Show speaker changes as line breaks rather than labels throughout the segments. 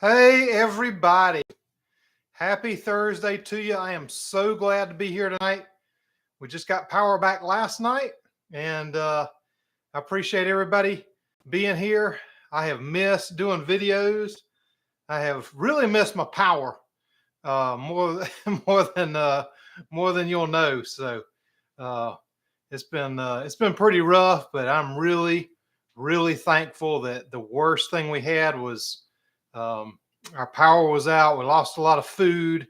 Hey, everybody. Happy Thursday to you. I am so glad to be here tonight. We just got power back last night, and I appreciate everybody being here. I have missed doing videos. I have really missed my power more, more than you'll know. So uh, it's been pretty rough, but I'm really thankful that the worst thing we had was um, our power was out. We lost a lot of food,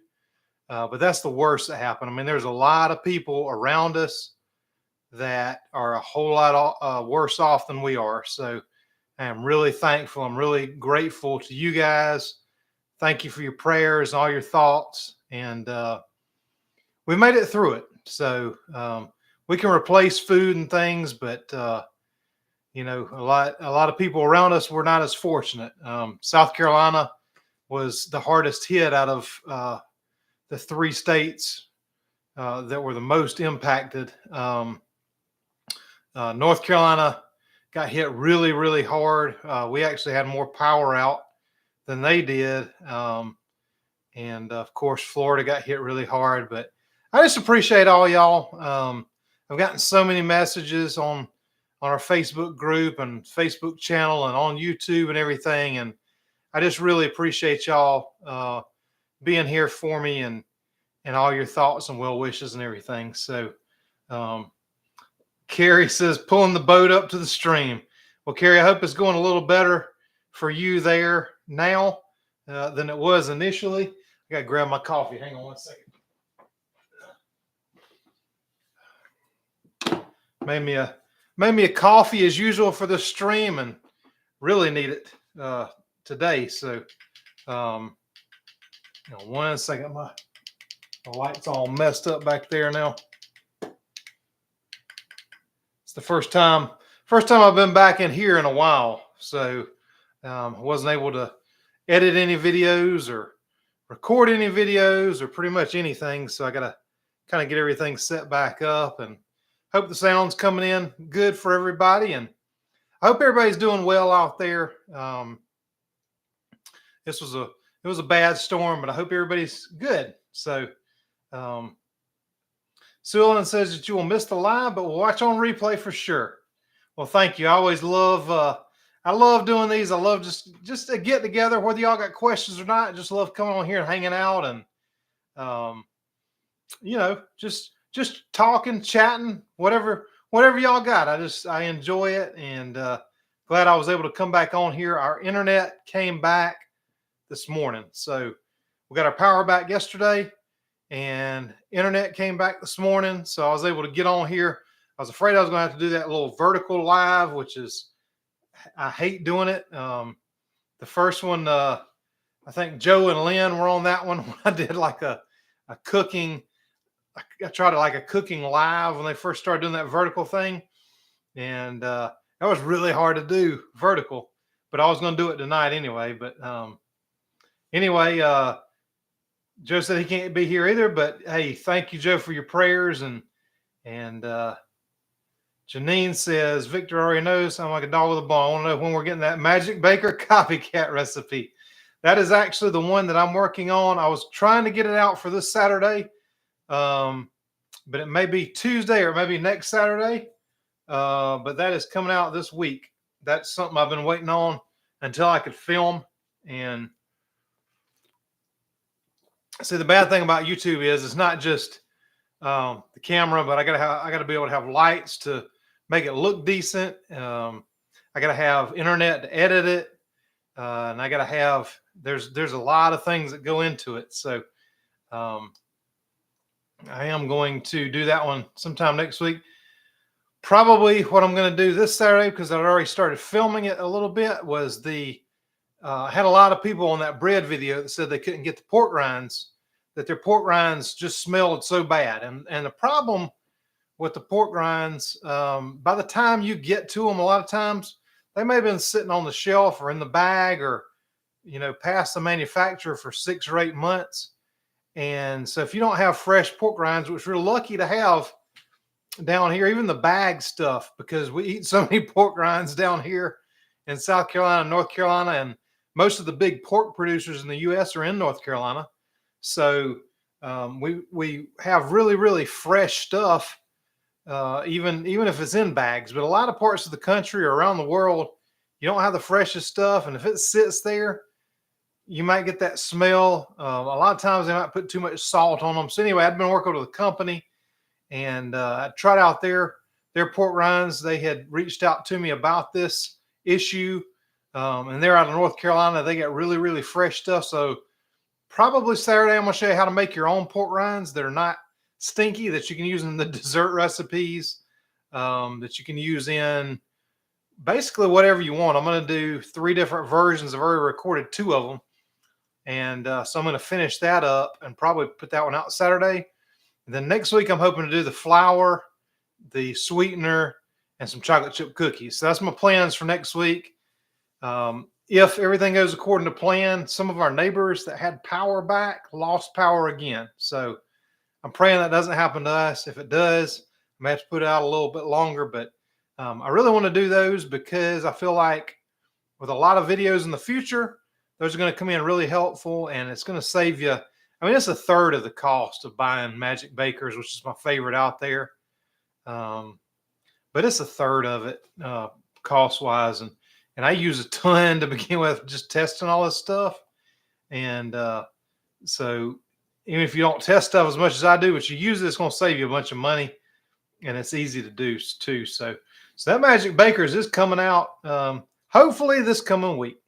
but that's the worst that happened. I mean, there's a lot of people around us that are a whole lot worse off than we are. So I am really thankful. I'm really grateful to you guys. Thank you for your prayers and all your thoughts. And we made it through it. So we can replace food and things, but a lot of people around us were not as fortunate. South Carolina was the hardest hit out of the three states that were the most impacted. North Carolina got hit really hard. We actually had more power out than they did. And of course, Florida got hit really hard. But I just appreciate all y'all. I've gotten so many messages on our Facebook group and Facebook channel and on YouTube and everything. And I just really appreciate y'all being here for me and all your thoughts and well wishes and everything. So Carrie says, pulling the boat up to the stream. Well, Carrie, I hope it's going a little better for you there now than it was initially. I got to grab my coffee. Hang on one second. Made me a coffee as usual for the stream and really need it today. So one second, my light's all messed up back there now. It's the first time I've been back in here in a while. So I wasn't able to edit any videos or record any videos or pretty much anything. So I got to kind of get everything set back up and hope the sound's coming in good for everybody. And I hope everybody's doing well out there. It was a bad storm, but I hope everybody's good. So Sue Ellen says that you will miss the live, but we'll watch on replay for sure. Well, thank you. I always love I love doing these. I love just to get together, whether y'all got questions or not. I just love coming on here and hanging out and just talking, chatting, whatever y'all got. I enjoy it, and glad I was able to come back on here. Our internet came back this morning, so we got our power back yesterday, and internet came back this morning, so I was able to get on here. I was afraid I was going to have to do that little vertical live, which is, I hate doing it. The first one, I think Joe and Lynn were on that one when I did like a cooking. I tried like a cooking live when they first started doing that vertical thing. And that was really hard to do vertical, but I was going to do it tonight anyway. But anyway, Joe said he can't be here either, but hey, thank you, Joe, for your prayers. And Janine says, Victor already knows I'm like a dog with a bone. I want to know when we're getting that Magic Baker copycat recipe. That is actually the one that I'm working on. I was trying to get it out for this Saturday. But it may be Tuesday or maybe next Saturday. But that is coming out this week. That's something I've been waiting on until I could film. And see, the bad thing about YouTube is it's not just the camera, but I gotta be able to have lights to make it look decent. I gotta have internet to edit it, and I gotta have there's a lot of things that go into it. So I am going to do that one sometime next week. Probably what I'm going to do this Saturday, because I'd already started filming it a little bit, was I had a lot of people on that bread video that said they couldn't get the pork rinds, that their pork rinds just smelled so bad. And the problem with the pork rinds, by the time you get to them, a lot of times they may have been sitting on the shelf or in the bag or, past the manufacturer for 6 or 8 months. And so if you don't have fresh pork rinds, which we're lucky to have down here, even the bag stuff, because we eat so many pork rinds down here in South Carolina, North Carolina, and most of the big pork producers in the U.S. are in North Carolina. So we have really, really fresh stuff, even if it's in bags. But a lot of parts of the country or around the world, you don't have the freshest stuff. And if it sits there, you might get that smell. A lot of times they might put too much salt on them. So anyway, I'd been working with a company, and I tried out their pork rinds. They had reached out to me about this issue, and they're out of North Carolina. They got really, really fresh stuff. So probably Saturday, I'm going to show you how to make your own pork rinds that are not stinky, that you can use in the dessert recipes, that you can use in basically whatever you want. I'm going to do 3 different versions. I've already recorded 2 of them. And so I'm going to finish that up and probably put that one out Saturday. And then next week, I'm hoping to do the flour, the sweetener, and some chocolate chip cookies. So that's my plans for next week. If everything goes according to plan, some of our neighbors that had power back lost power again. So I'm praying that doesn't happen to us. If it does, I may have to put it out a little bit longer. But I really want to do those because I feel like with a lot of videos in the future, those are going to come in really helpful, and it's going to save you. I mean, it's a third of the cost of buying Magic Bakers, which is my favorite out there. But it's a third of it cost-wise. And I use a ton to begin with, just testing all this stuff. And so even if you don't test stuff as much as I do, but you use it, it's going to save you a bunch of money, and it's easy to do too. So that Magic Bakers is coming out hopefully this coming week.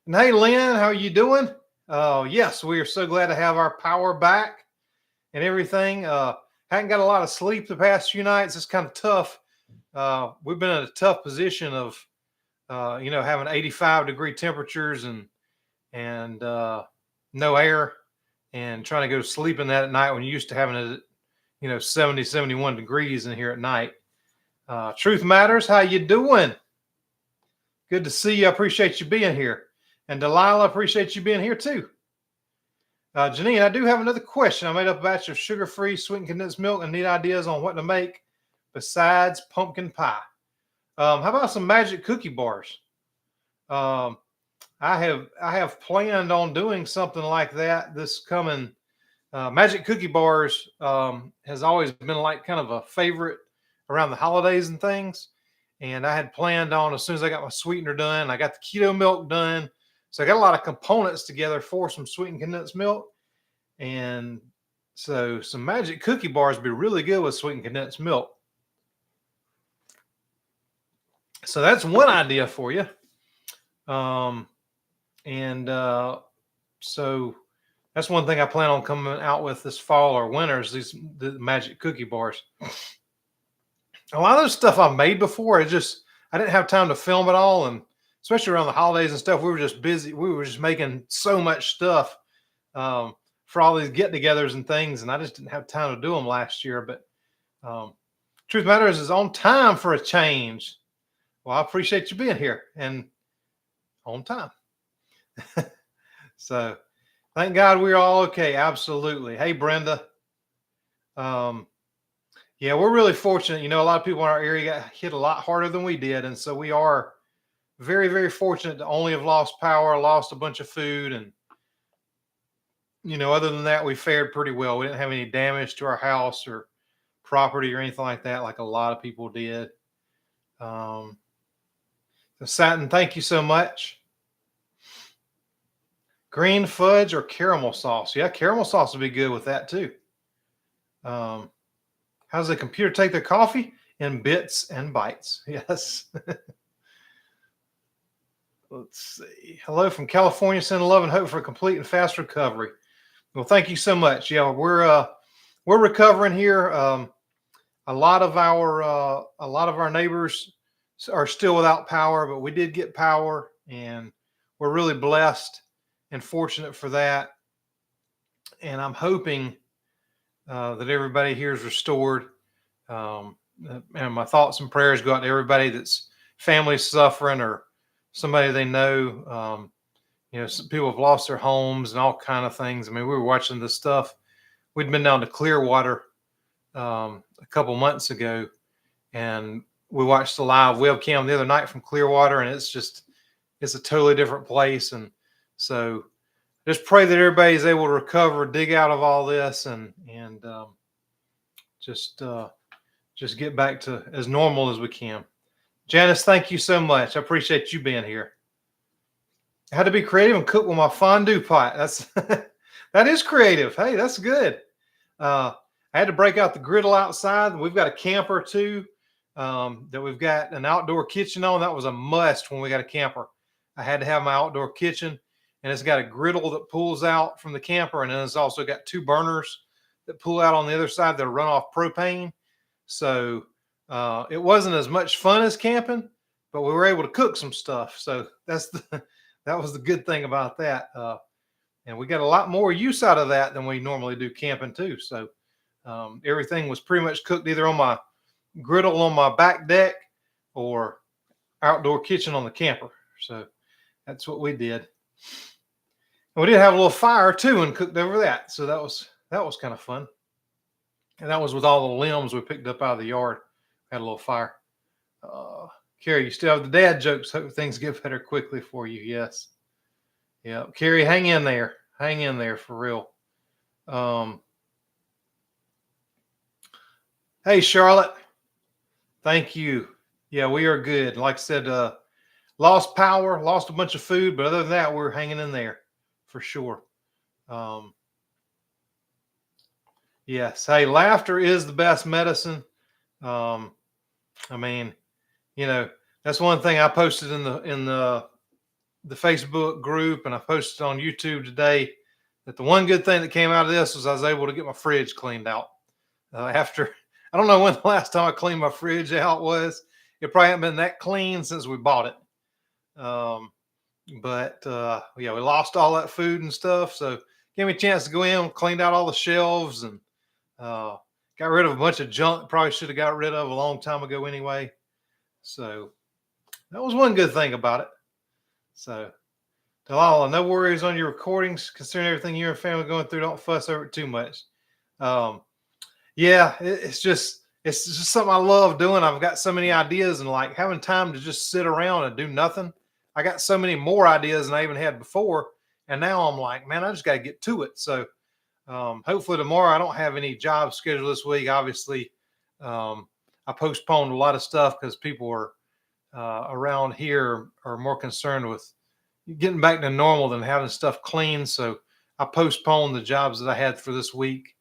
And hey, Lynn, how are you doing? Yes, we are so glad to have our power back and everything. Hadn't got a lot of sleep the past few nights. It's kind of tough. We've been in a tough position of, having 85-degree temperatures and no air, and trying to go to sleep in that at night when you're used to having it, 70, 71 degrees in here at night. Truth Matters, how you doing? Good to see you. I appreciate you being here. And Delilah, I appreciate you being here too. Janine, I do have another question. I made up a batch of sugar-free sweetened condensed milk and need ideas on what to make besides pumpkin pie. How about some magic cookie bars? I have planned on doing something like that this coming. Magic cookie bars has always been like kind of a favorite around the holidays and things. And I had planned on, as soon as I got my sweetener done, I got the keto milk done. So I got a lot of components together for some sweetened condensed milk. And so some magic cookie bars would be really good with sweetened condensed milk. So that's one idea for you. So that's one thing I plan on coming out with this fall or winter is the magic cookie bars. A lot of this stuff I've made before, I didn't have time to film it all. And especially around the holidays and stuff, we were just busy. We were just making so much stuff for all these get-togethers and things, and I just didn't have time to do them last year. But Truth Matters is on time for a change. Well, I appreciate you being here and on time. So thank God we're all okay. Absolutely. Hey, Brenda. Yeah, we're really fortunate. A lot of people in our area got hit a lot harder than we did. And so we are very, very fortunate to only have lost power, lost a bunch of food. And, other than that, we fared pretty well. We didn't have any damage to our house or property or anything like that, like a lot of people did. Satin, thank you so much. Green fudge or caramel sauce? Yeah, caramel sauce would be good with that too. How does the computer take their coffee? In bits and bytes. Yes. Let's see. Hello from California. Send love and hope for a complete and fast recovery. Well, thank you so much. Yeah, we're recovering here. A lot of our neighbors are still without power, but we did get power, and we're really blessed and fortunate for that. And I'm hoping that everybody here is restored. And my thoughts and prayers go out to everybody that's family suffering or somebody they know. Some people have lost their homes and all kind of things. I mean, we were watching this stuff. We'd been down to Clearwater a couple months ago, and we watched the live webcam the other night from Clearwater, and it's just it's a totally different place. And so just pray that everybody's able to recover, dig out of all this, and just get back to as normal as we can. Janice, thank you so much. I appreciate you being here. I had to be creative and cook with my fondue pot. That's that is creative. Hey, that's good. I had to break out the griddle outside. We've got a camper too, that we've got an outdoor kitchen on. That was a must when we got a camper. I had to have my outdoor kitchen, and it's got a griddle that pulls out from the camper, and then it's also got 2 burners that pull out on the other side that run off propane. So it wasn't as much fun as camping, but we were able to cook some stuff. So that was the good thing about that. And we got a lot more use out of that than we normally do camping too. So everything was pretty much cooked either on my griddle on my back deck or outdoor kitchen on the camper. So that's what we did. And we did have a little fire too and cooked over that. So that was kind of fun. And that was with all the limbs we picked up out of the yard. Had a little fire. Carrie, you still have the dad jokes. Hope things get better quickly for you. Yes. Yeah. Carrie, hang in there. Hang in there for real. Hey, Charlotte. Thank you. Yeah, we are good. Like I said, lost power, lost a bunch of food, but other than that, we're hanging in there for sure. Yes. Hey, laughter is the best medicine. I mean, that's one thing I posted in the Facebook group, and I posted on YouTube today, that the one good thing that came out of this was I was able to get my fridge cleaned out. After, I don't know when the last time I cleaned my fridge out was. It probably hasn't been that clean since we bought it. But yeah, we lost all that food and stuff. So gave me a chance to go in, cleaned out all the shelves, and got rid of a bunch of junk probably should have got rid of a long time ago anyway. So that was one good thing about it. So Delilah, no worries on your recordings. Considering everything you and family going through, don't fuss over it too much. Yeah, it's just something I love doing. I've got so many ideas, and like having time to just sit around and do nothing. I got so many more ideas than I even had before. And now I'm like, man, I just got to get to it. So hopefully tomorrow, I don't have any jobs scheduled this week. Obviously, I postponed a lot of stuff because people are around here are more concerned with getting back to normal than having stuff clean. So I postponed the jobs that I had for this week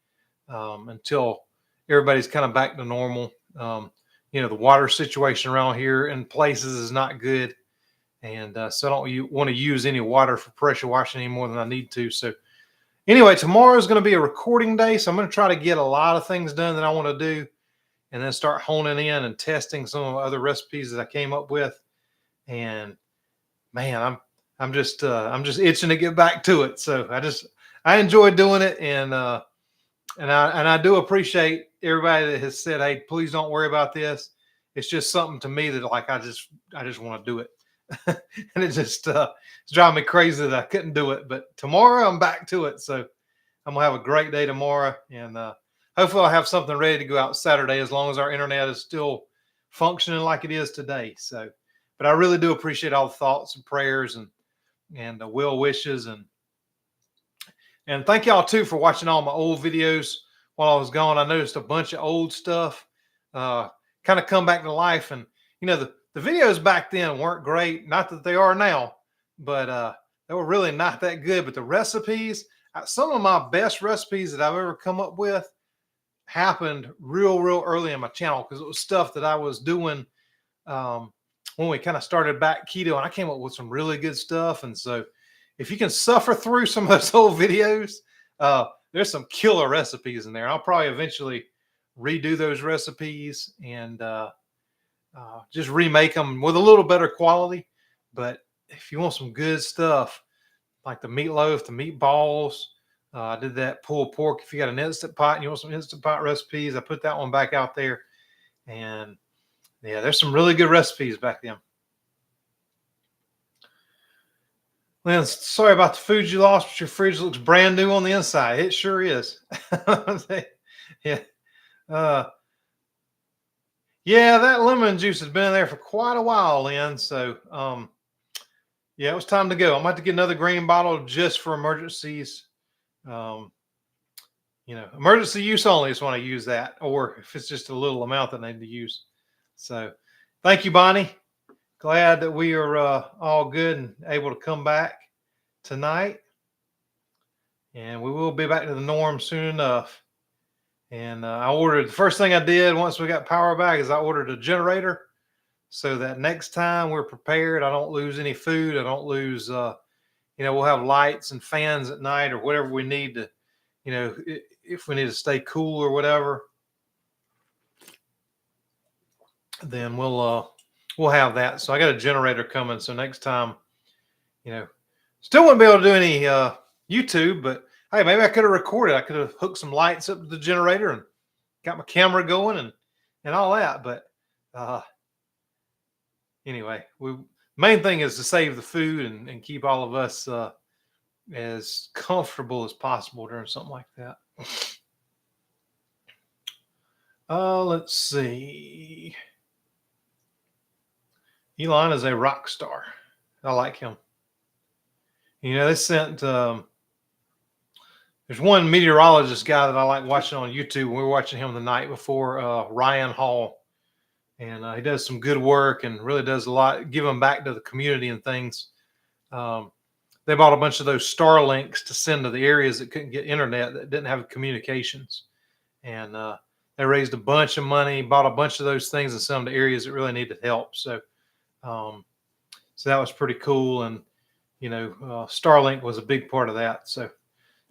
until everybody's kind of back to normal. The water situation around here in places is not good. And so I don't want to use any water for pressure washing any more than I need to. So anyway, tomorrow is going to be a recording day. So I'm going to try to get a lot of things done that I want to do, and then start honing in and testing some of the other recipes that I came up with. And man, I'm just itching to get back to it. So I enjoy doing it. And I do appreciate everybody that has said, hey, please don't worry about this. It's just something to me that like, I just want to do it. And it just it's driving me crazy that I couldn't do it. But tomorrow I'm back to it. So I'm gonna have a great day tomorrow, and hopefully I'll have something ready to go out Saturday, as long as our internet is still functioning like it is today. So, but I really do appreciate all the thoughts and prayers and well wishes, and thank y'all too for watching all my old videos while I was gone. I noticed a bunch of old stuff kind of come back to life, and the videos back then weren't great. Not that they are now, but they were really not that good. But the recipes, some of my best recipes that I've ever come up with happened real early in my channel, because it was stuff that I was doing when we kind of started back keto, and I came up with some really good stuff. And so if you can suffer through some of those old videos, there's some killer recipes in there. I'll probably eventually redo those recipes and just remake them with a little better quality. But if you want some good stuff, like the meatloaf, the meatballs, I did that pulled pork. If you got an Instant Pot and you want some Instant Pot recipes, I put that one back out there. And yeah, there's some really good recipes back then. Lynn, sorry about the food you lost, but your fridge looks brand new on the inside. It sure is. Yeah. Yeah, that lemon juice has been in there for quite a while, Lynn. So, Yeah, it was time to go. I'm about to get another green bottle just for emergencies. Um, emergency use only is when I use that, or if it's just a little amount that I need to use. So, thank you, Bonnie. Glad that we are all good and able to come back tonight. And we will be back to the norm soon enough. And I ordered, the first thing I did once we got power back is I ordered a generator so that next time we're prepared. I don't lose any food. I don't lose, we'll have lights and fans at night or whatever we need to, if we need to stay cool or whatever, then we'll have that. So I got a generator coming. So next time, still wouldn't be able to do any YouTube, but hey, maybe I could have recorded. I could have hooked some lights up to the generator and got my camera going and all that. But anyway, main thing is to save the food and keep all of us as comfortable as possible during something like that. Let's see. Elon is a rock star. I like him. They sent. There's one meteorologist guy that I like watching on YouTube. We were watching him the night before, Ryan Hall, and he does some good work and really does a lot, giving back to the community and things. They bought a bunch of those Starlinks to send to the areas that couldn't get internet, that didn't have communications, and they raised a bunch of money, bought a bunch of those things in some of the areas that really needed help. So that was pretty cool, and Starlink was a big part of that. So,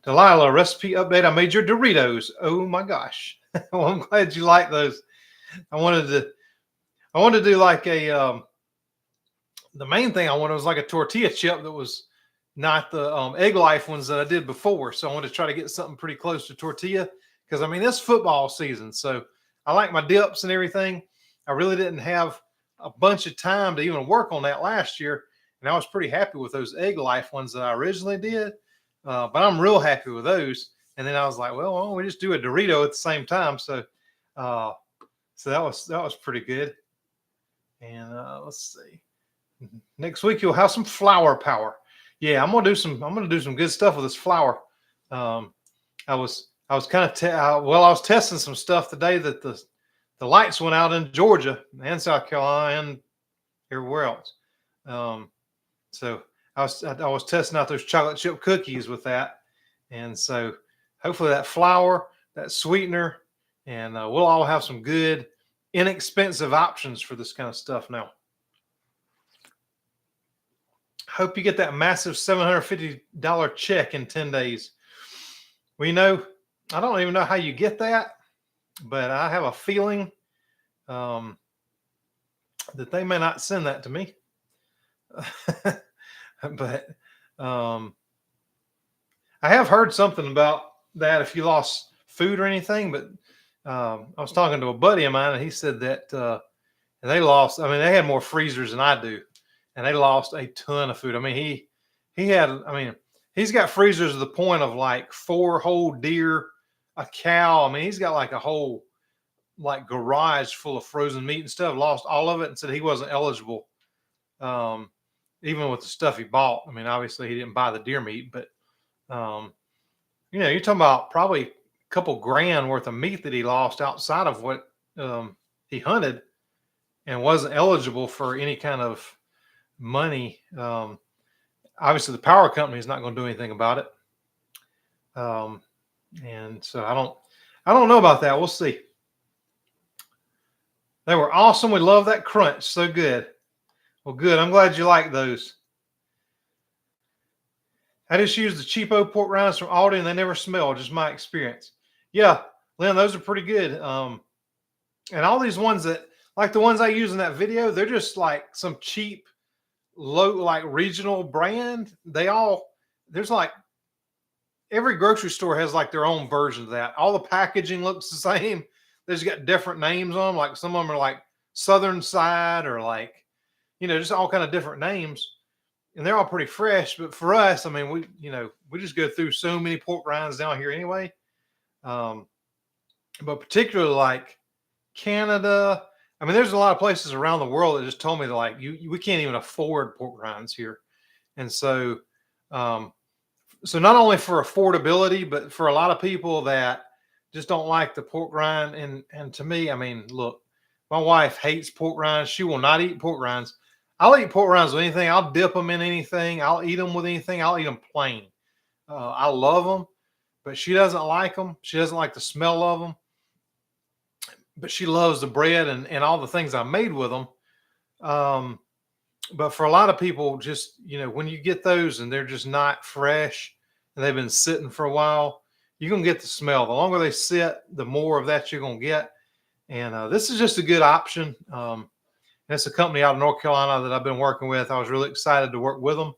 Delilah, recipe update. I made your Doritos. Oh my gosh. Well, I'm glad you like those. I wanted to do like the main thing I wanted was like a tortilla chip that was not the Egg Life ones that I did before. So I wanted to try to get something pretty close to tortilla, because I mean, it's football season. So I like my dips and everything. I really didn't have a bunch of time to even work on that last year. And I was pretty happy with those Egg Life ones that I originally did. But I'm real happy with those. And then I was like, well, why don't we just do a Dorito at the same time? So that was pretty good. And let's see. Next week you'll have some flour power. Yeah, I'm gonna do some good stuff with this flour. I was kind of I was testing some stuff today that the lights went out in Georgia and South Carolina and everywhere else. So I was testing out those chocolate chip cookies with that, and so hopefully that flour, that sweetener, and we'll all have some good, inexpensive options for this kind of stuff now. Hope you get that massive $750 check in 10 days. Well, I don't even know how you get that, but I have a feeling that they may not send that to me. But I have heard something about that if you lost food or anything. But I was talking to a buddy of mine, and he said that and they lost. I mean, they had more freezers than I do, and they lost a ton of food. I mean, he's got freezers to the point of like 4 whole deer, a cow. I mean, he's got like a whole like garage full of frozen meat and stuff. Lost all of it and said he wasn't eligible. Even with the stuff he bought. I mean, obviously he didn't buy the deer meat, but you're talking about probably a couple grand worth of meat that he lost outside of what he hunted, and wasn't eligible for any kind of money. Obviously the power company is not going to do anything about it. And so I don't know about that. We'll see. They were awesome. We love that crunch. So good. Well, good. I'm glad you like those. I just use the cheapo pork rinds from Aldi, and they never smell. Just my experience. Yeah, Lynn, those are pretty good. And all these ones that, like the ones I use in that video, they're just like some cheap, low, like regional brand. There's like every grocery store has like their own version of that. All the packaging looks the same. They just got different names on them. Like some of them are like Southern Side, or like, just all kind of different names, and they're all pretty fresh. But for us, I mean, we just go through so many pork rinds down here anyway. But particularly like Canada, I mean, there's a lot of places around the world that just told me that like we can't even afford pork rinds here. And so, so not only for affordability, but for a lot of people that just don't like the pork rind. And to me, I mean, look, my wife hates pork rinds. She will not eat pork rinds. I'll eat pork rinds with anything. I'll dip them in anything. I'll eat them with anything. I'll eat them plain. I love them, but she doesn't like them. She doesn't like the smell of them. But she loves the bread and all the things I made with them. But for a lot of people, just, when you get those and they're just not fresh and they've been sitting for a while, you're going to get the smell. The longer they sit, the more of that you're going to get. And this is just a good option. It's a company out of North Carolina that I've been working with. I was really excited to work with them.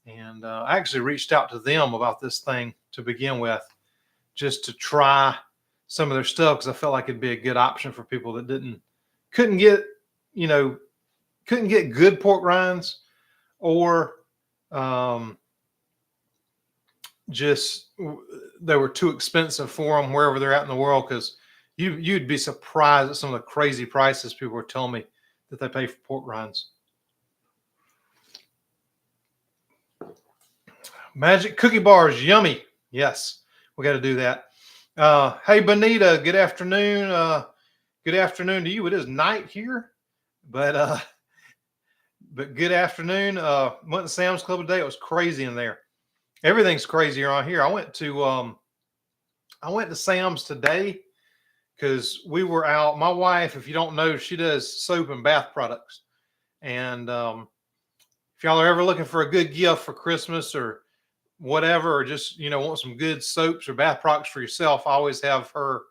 And I actually reached out to them about this thing to begin with, just to try some of their stuff, because I felt like it'd be a good option for people that couldn't get good pork rinds, or just they were too expensive for them wherever they're at in the world. Because you'd be surprised at some of the crazy prices people were telling me that they pay for pork rinds. Magic cookie bars, yummy. Yes, we got to do that. Hey, Benita, good afternoon. Good afternoon to you. It is night here, but good afternoon. Went to Sam's Club today. It was crazy in there. Everything's crazy around here. I went to Sam's today because we were out. My wife, if you don't know, she does soap and bath products. And if y'all are ever looking for a good gift for Christmas or whatever, or just, want some good soaps or bath products for yourself, I always have her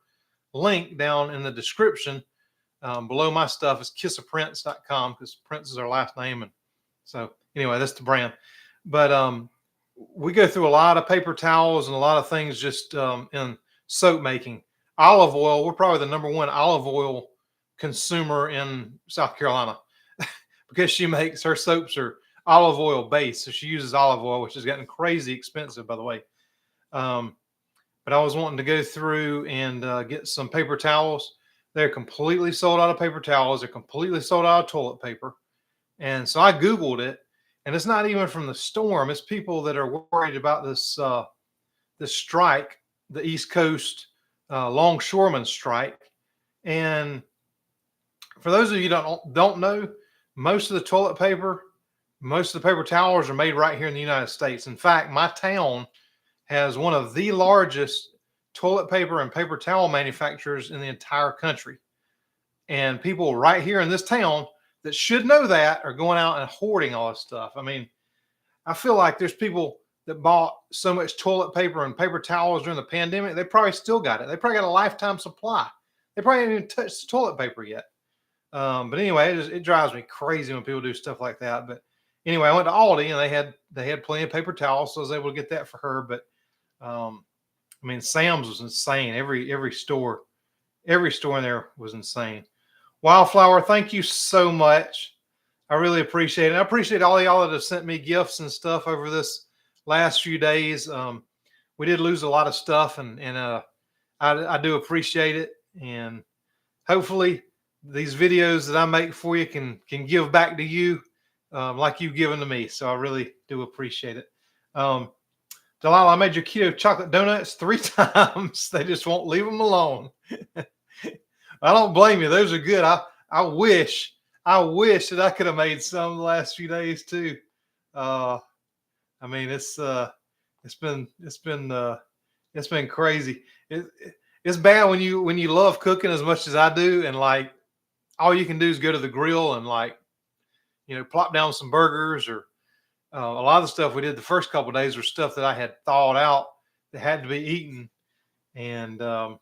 link down in the description. Below my stuff is kissaprince.com, because Prince is our last name. And so anyway, that's the brand. But we go through a lot of paper towels and a lot of things just in soap making. Olive oil, we're probably the number one olive oil consumer in South Carolina because she makes her soaps are olive oil based. So she uses olive oil, which has gotten crazy expensive, by the way. But I was wanting to go through and get some paper towels. They're completely sold out of paper towels. They're completely sold out of toilet paper. And so I Googled it, and it's not even from the storm. It's people that are worried about this strike, the East Coast longshoreman strike. And for those of you who don't know, most of the toilet paper, most of the paper towels are made right here in the United States. In fact, my town has one of the largest toilet paper and paper towel manufacturers in the entire country. And people right here in this town that should know that are going out and hoarding all this stuff. I mean, I feel like there's people that bought so much toilet paper and paper towels during the pandemic. They probably still got it. They probably got a lifetime supply. They probably haven't even touched the toilet paper yet. But anyway, it drives me crazy when people do stuff like that. But anyway, I went to Aldi and they had plenty of paper towels, so I was able to get that for her. But I mean, Sam's was insane. Every store in there was insane. Wildflower, thank you so much. I really appreciate it. I appreciate all y'all that have sent me gifts and stuff over this last few days. We did lose a lot of stuff, and I do appreciate it. And hopefully these videos that I make for you can give back to you like you've given to me. So I really do appreciate it. Delilah, I made your keto chocolate donuts 3 times. They just won't leave them alone. I don't blame you. Those are good. I wish that I could have made some the last few days too. I mean, it's been crazy. It's bad when you love cooking as much as I do, and like all you can do is go to the grill and plop down some burgers or a lot of the stuff we did the first couple of days was stuff that I had thawed out that had to be eaten. And I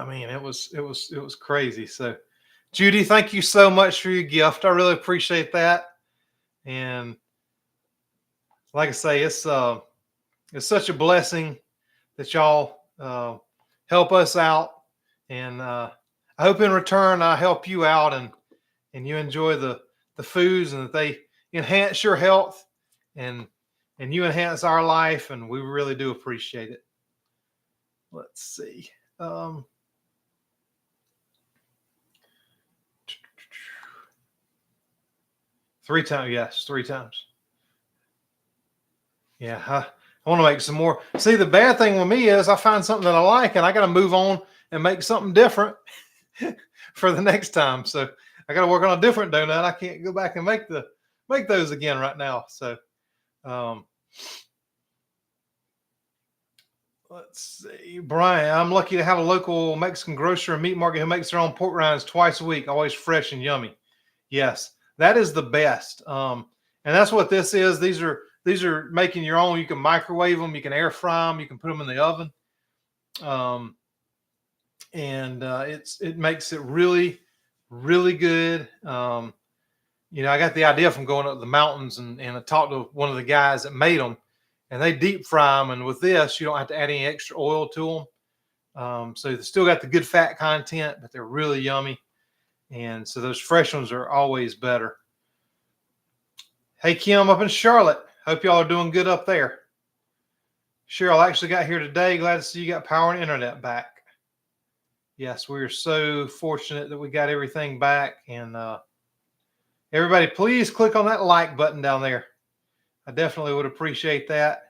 mean, it was crazy. So Judy, thank you so much for your gift. I really appreciate that. And like I say, it's such a blessing that y'all help us out. And I hope in return I help you out and you enjoy the foods, and that they enhance your health and you enhance our life, and we really do appreciate it. Let's see. 3 times. Yes, 3 times. Yeah, I want to make some more. See, the bad thing with me is I find something that I like and I got to move on and make something different for the next time. So I got to work on a different donut. I can't go back and make those again right now. So um, let's see, Brian. I'm lucky to have a local Mexican grocer and meat market who makes their own pork rinds twice a week, always fresh and yummy. Yes, that is the best. And that's what this is. These are making your own. You can microwave them, you can air fry them, you can put them in the oven. And it makes it really, really good. I got the idea from going up the mountains and I talked to one of the guys that made them, and they deep fry them. And with this, you don't have to add any extra oil to them. So they still got the good fat content, but they're really yummy. And so those fresh ones are always better. Hey, Kim, up in Charlotte. Hope y'all are doing good up there. Cheryl actually got here today. Glad to see you got power and internet back. Yes, we are so fortunate that we got everything back. And everybody, please click on that like button down there. I definitely would appreciate that.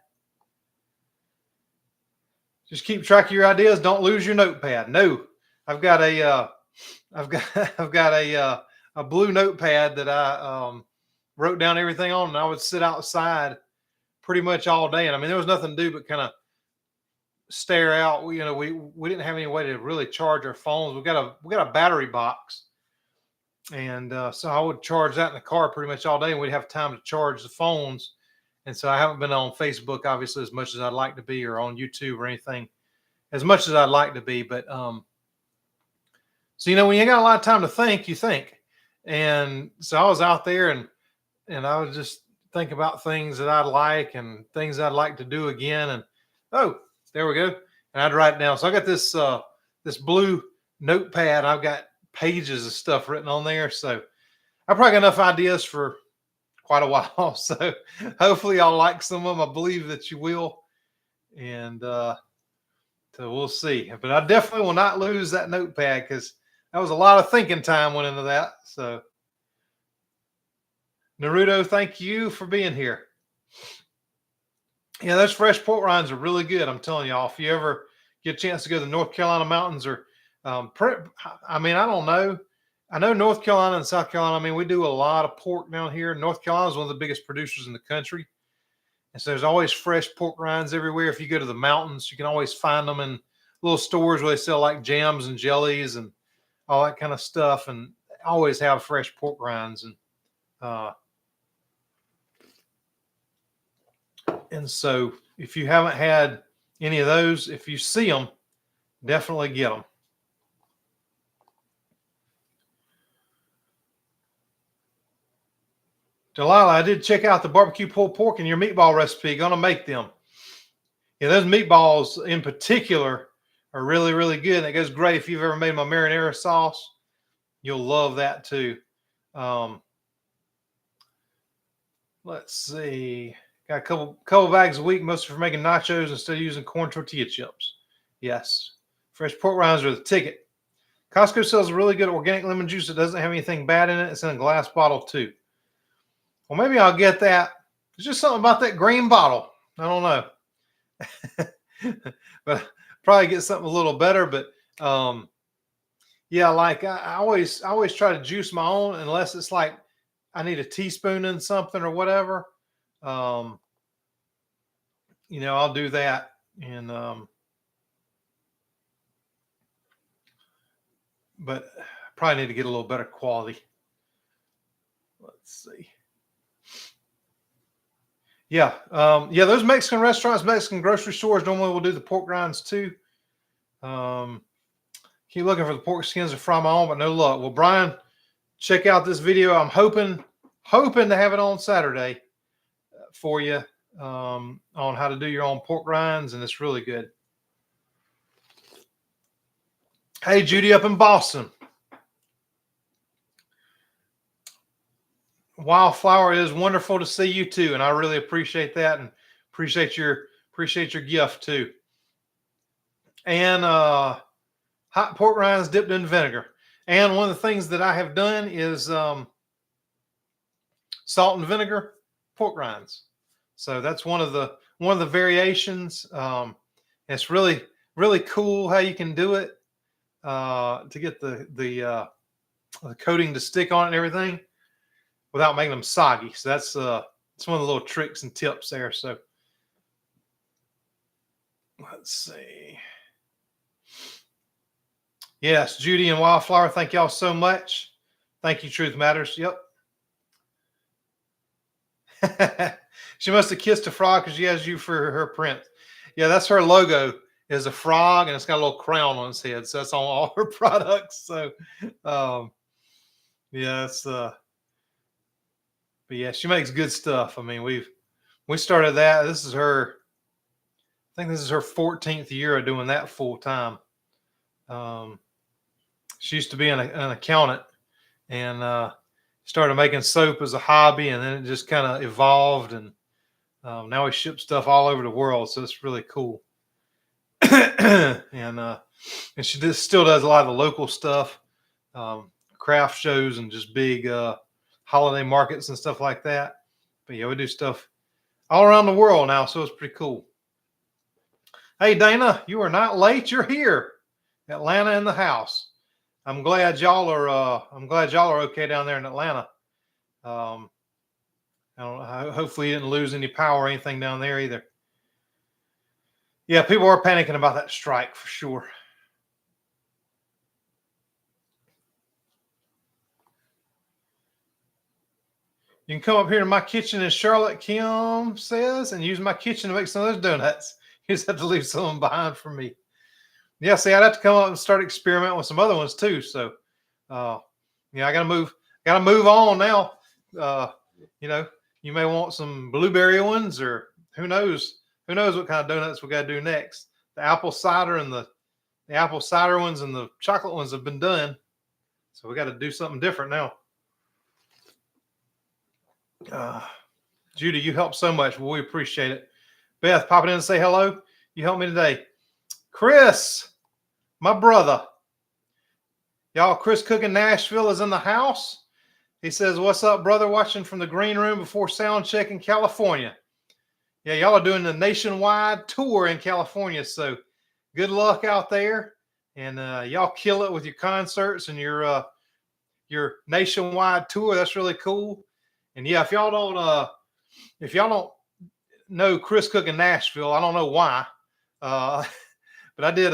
Just keep track of your ideas. Don't lose your notepad. No, I've got a blue notepad that I wrote down everything on, and I would sit outside pretty much all day. And I mean, there was nothing to do but kind of stare out. We didn't have any way to really charge our phones. We got a battery box, and so I would charge that in the car pretty much all day, and we'd have time to charge the phones. And so I haven't been on Facebook obviously as much as I'd like to be, or on YouTube or anything as much as I'd like to be. But so when you got a lot of time to think, you think. And so I was out there and I would just think about things that I'd like and things I'd like to do again. And oh, there we go. And I'd write it down. So I got this this blue notepad. I've got pages of stuff written on there. So I probably got enough ideas for quite a while. So hopefully y'all like some of them. I believe that you will. And so we'll see. But I definitely will not lose that notepad, because that was a lot of thinking time went into that. So Naruto, thank you for being here. Yeah, those fresh pork rinds are really good. I'm telling y'all, if you ever get a chance to go to the North Carolina mountains, or I mean, I don't know. I know North Carolina and South Carolina, I mean, we do a lot of pork down here. North Carolina is one of the biggest producers in the country. And so there's always fresh pork rinds everywhere. If you go to the mountains, you can always find them in little stores where they sell like jams and jellies and all that kind of stuff. And always have fresh pork rinds. And so if you haven't had any of those, if you see them, definitely get them. Delilah, I did check out the barbecue pulled pork and your meatball recipe. Gonna make them. Yeah, those meatballs in particular are really, really good. And it goes great if you've ever made my marinara sauce. You'll love that too. Let's see. Got a couple bags a week, mostly for making nachos instead of using corn tortilla chips. Yes. Fresh pork rinds are the ticket. Costco sells a really good organic lemon juice that doesn't have anything bad in it. It's in a glass bottle too. Well, maybe I'll get that. There's just something about that green bottle. I don't know. But probably get something a little better. But yeah, like I always try to juice my own, unless it's like I need a teaspoon in something or whatever. I'll do that. And but probably need to get a little better quality. Let's see. Yeah. Those Mexican restaurants, Mexican grocery stores normally will do the pork rinds too. Keep looking for the pork skins to fry my own, but no luck. Well, Brian, check out this video. I'm hoping to have it on Saturday for you on how to do your own pork rinds, and it's really good. Hey, Judy up in Boston. Wildflower, it is wonderful to see you too, and I really appreciate that, and appreciate your gift too. And hot pork rinds dipped in vinegar. And one of the things that I have done is salt and vinegar pork rinds. So that's one of the variations. It's really cool how you can do it to get the coating to stick on it and everything without making them soggy. So that's one of the little tricks and tips there. So let's see. Yes, Judy and Wildflower, thank y'all so much. Thank you, Truth Matters. Yep. She must have kissed a frog because she has you for her print. Yeah, that's her logo, is a frog, and it's got a little crown on its head. So that's on all her products. So yeah, it's but yeah, she makes good stuff. I mean, we started that. This is her, I think this is her 14th year of doing that full time. She used to be an accountant and started making soap as a hobby, and then it just kind of evolved, and now we ship stuff all over the world, so it's really cool. and she still does a lot of the local stuff, craft shows and just big holiday markets and stuff like that. But yeah, we do stuff all around the world now, so it's pretty cool. Hey Dana, you are not late. You're here. Atlanta in the house. I'm glad y'all are okay down there in Atlanta. I don't know, hopefully you didn't lose any power or anything down there either. Yeah, people are panicking about that strike for sure. You can come up here to my kitchen in Charlotte, Kim says, and use my kitchen to make some of those donuts. You just have to leave some of them behind for me. Yeah, see, I'd have to come up and start experimenting with some other ones too. So, yeah, I gotta move on now. You know, you may want some blueberry ones, or who knows what kind of donuts we got to do next. The apple cider and the apple cider ones and the chocolate ones have been done, so we got to do something different now. Judy, you helped so much. Well, we appreciate it. Beth, popping in to say hello. You helped me today. Chris, my brother. Y'all, Chris Cook in Nashville is in the house. He says, what's up, brother? Watching from the green room before sound check in California. Yeah, y'all are doing the nationwide tour in California, so good luck out there. And y'all kill it with your concerts and your nationwide tour. That's really cool. And yeah, if y'all don't know Chris Cook in Nashville, I don't know why. But I did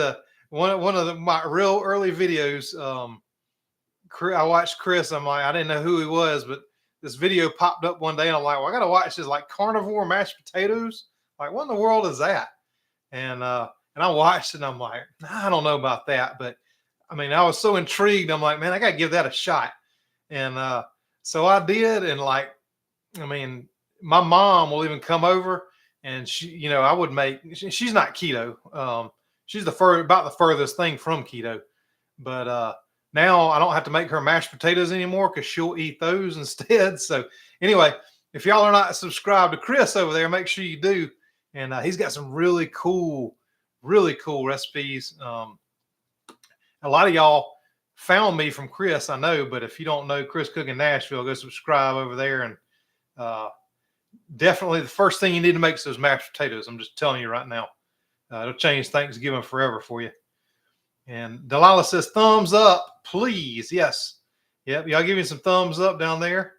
one of my real early videos. I watched Chris. I'm like, I didn't know who he was, but this video popped up one day, and I'm like, well, I gotta watch this, like carnivore mashed potatoes. Like, what in the world is that? And I watched it, and I'm like, I don't know about that, but I mean, I was so intrigued. I'm like, man, I gotta give that a shot. And so I did, and like, I mean, my mom will even come over, and she, you know, I would make. She's not keto. She's about the furthest thing from keto, but now I don't have to make her mashed potatoes anymore because she'll eat those instead. So anyway, if y'all are not subscribed to Chris over there, make sure you do. And he's got some really cool recipes. A lot of y'all found me from Chris, I know, but if you don't know Chris Cook in Nashville, go subscribe over there. And definitely the first thing you need to make is those mashed potatoes. I'm just telling you right now. It'll change Thanksgiving forever for you. And Delilah says, thumbs up, please. Yes. Yep. Y'all give me some thumbs up down there.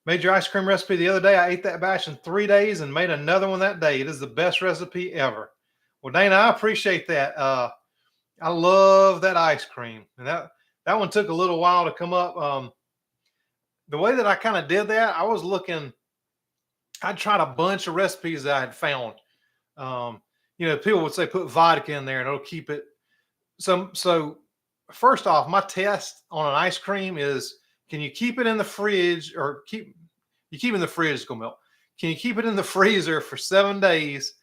Made your ice cream recipe the other day. I ate that batch in 3 days and made another one that day. It is the best recipe ever. Well, Dana, I appreciate that. I love that ice cream. And that one took a little while to come up. The way that I kind of did that, I was looking, I tried a bunch of recipes that I had found. You know, people would say put vodka in there and it'll keep it. So first off, my test on an ice cream is, can you keep it in the fridge, or keep it in the fridge, it's gonna melt. Can you keep it in the freezer for 7 days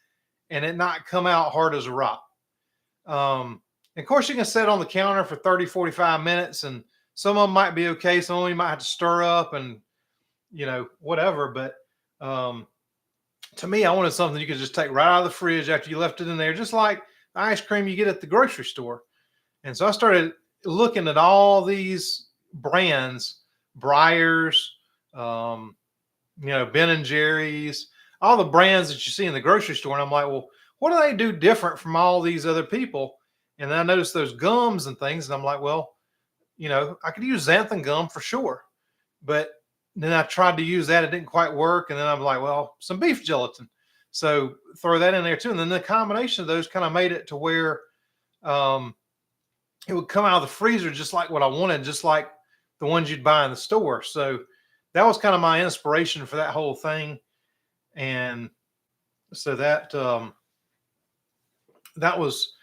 and it not come out hard as a rock? Of course, you can set it on the counter for 30, 45 minutes, and some of them might be okay. Some of them you might have to stir up and, you know, whatever. But to me, I wanted something you could just take right out of the fridge after you left it in there, just like the ice cream you get at the grocery store. And so I started looking at all these brands, Breyers, you know, Ben and Jerry's. all the brands that you see in the grocery store. And I'm like, well, what do they do different from all these other people? And then I noticed those gums and things. And I'm like, well, I could use xanthan gum for sure. But then I tried to use that. It didn't quite work. And then I'm like, well, some beef gelatin. So throw that in there too. And then the combination of those kind of made it to where it would come out of the freezer just like what I wanted, just like the ones you'd buy in the store. So that was kind of my inspiration for that whole thing. And so that was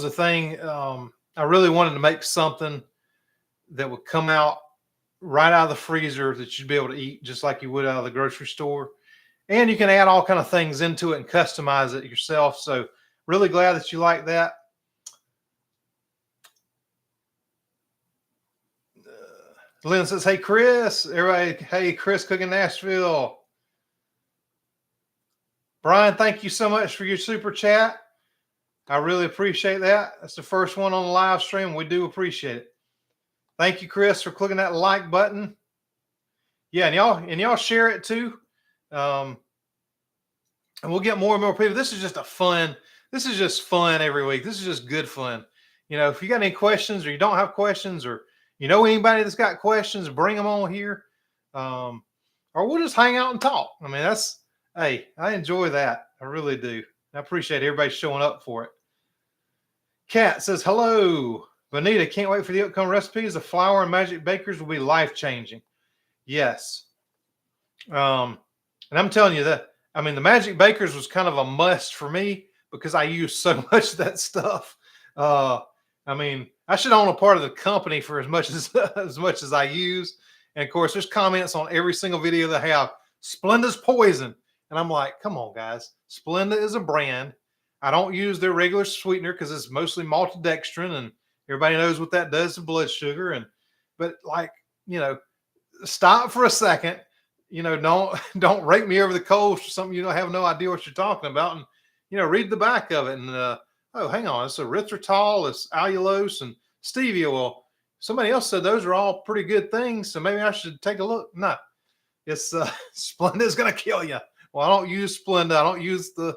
the thing. I really wanted to make something that would come out right out of the freezer that you'd be able to eat just like you would out of the grocery store. And you can add all kind of things into it and customize it yourself. So really glad that you like that. Lynn says, hey, Chris. Everybody, hey, Chris Cooking Nashville. Brian, thank you so much for your super chat. I really appreciate that. That's the first one on the live stream. We do appreciate it. Thank you, Chris, for clicking that like button. Yeah, and y'all share it too. And we'll get more and more people. This is just fun every week. This is just good fun. If you got any questions or you don't have questions or anybody that's got questions, bring them on here. Or we'll just hang out and talk. I mean, hey, I enjoy that. I really do. I appreciate everybody showing up for it. Kat says, hello, Bonita. Can't wait for the upcoming recipes. The flour and magic bakers will be life-changing. Yes. And I'm telling you that, I mean, the magic bakers was kind of a must for me because I use so much of that stuff. I mean, I should own a part of the company for as much as I use. And of course, there's comments on every single video that have Splenda's poison. And I'm like, come on, guys. Splenda is a brand. I don't use their regular sweetener because it's mostly maltodextrin, and everybody knows what that does to blood sugar. But stop for a second. Don't rake me over the coals for something you don't have no idea what you're talking about, and read the back of it. And oh, hang on, it's erythritol, it's allulose, and stevia. Well, somebody else said those are all pretty good things, so maybe I should take a look. No, it's Splenda is going to kill you. Well, I don't use Splenda. I don't use the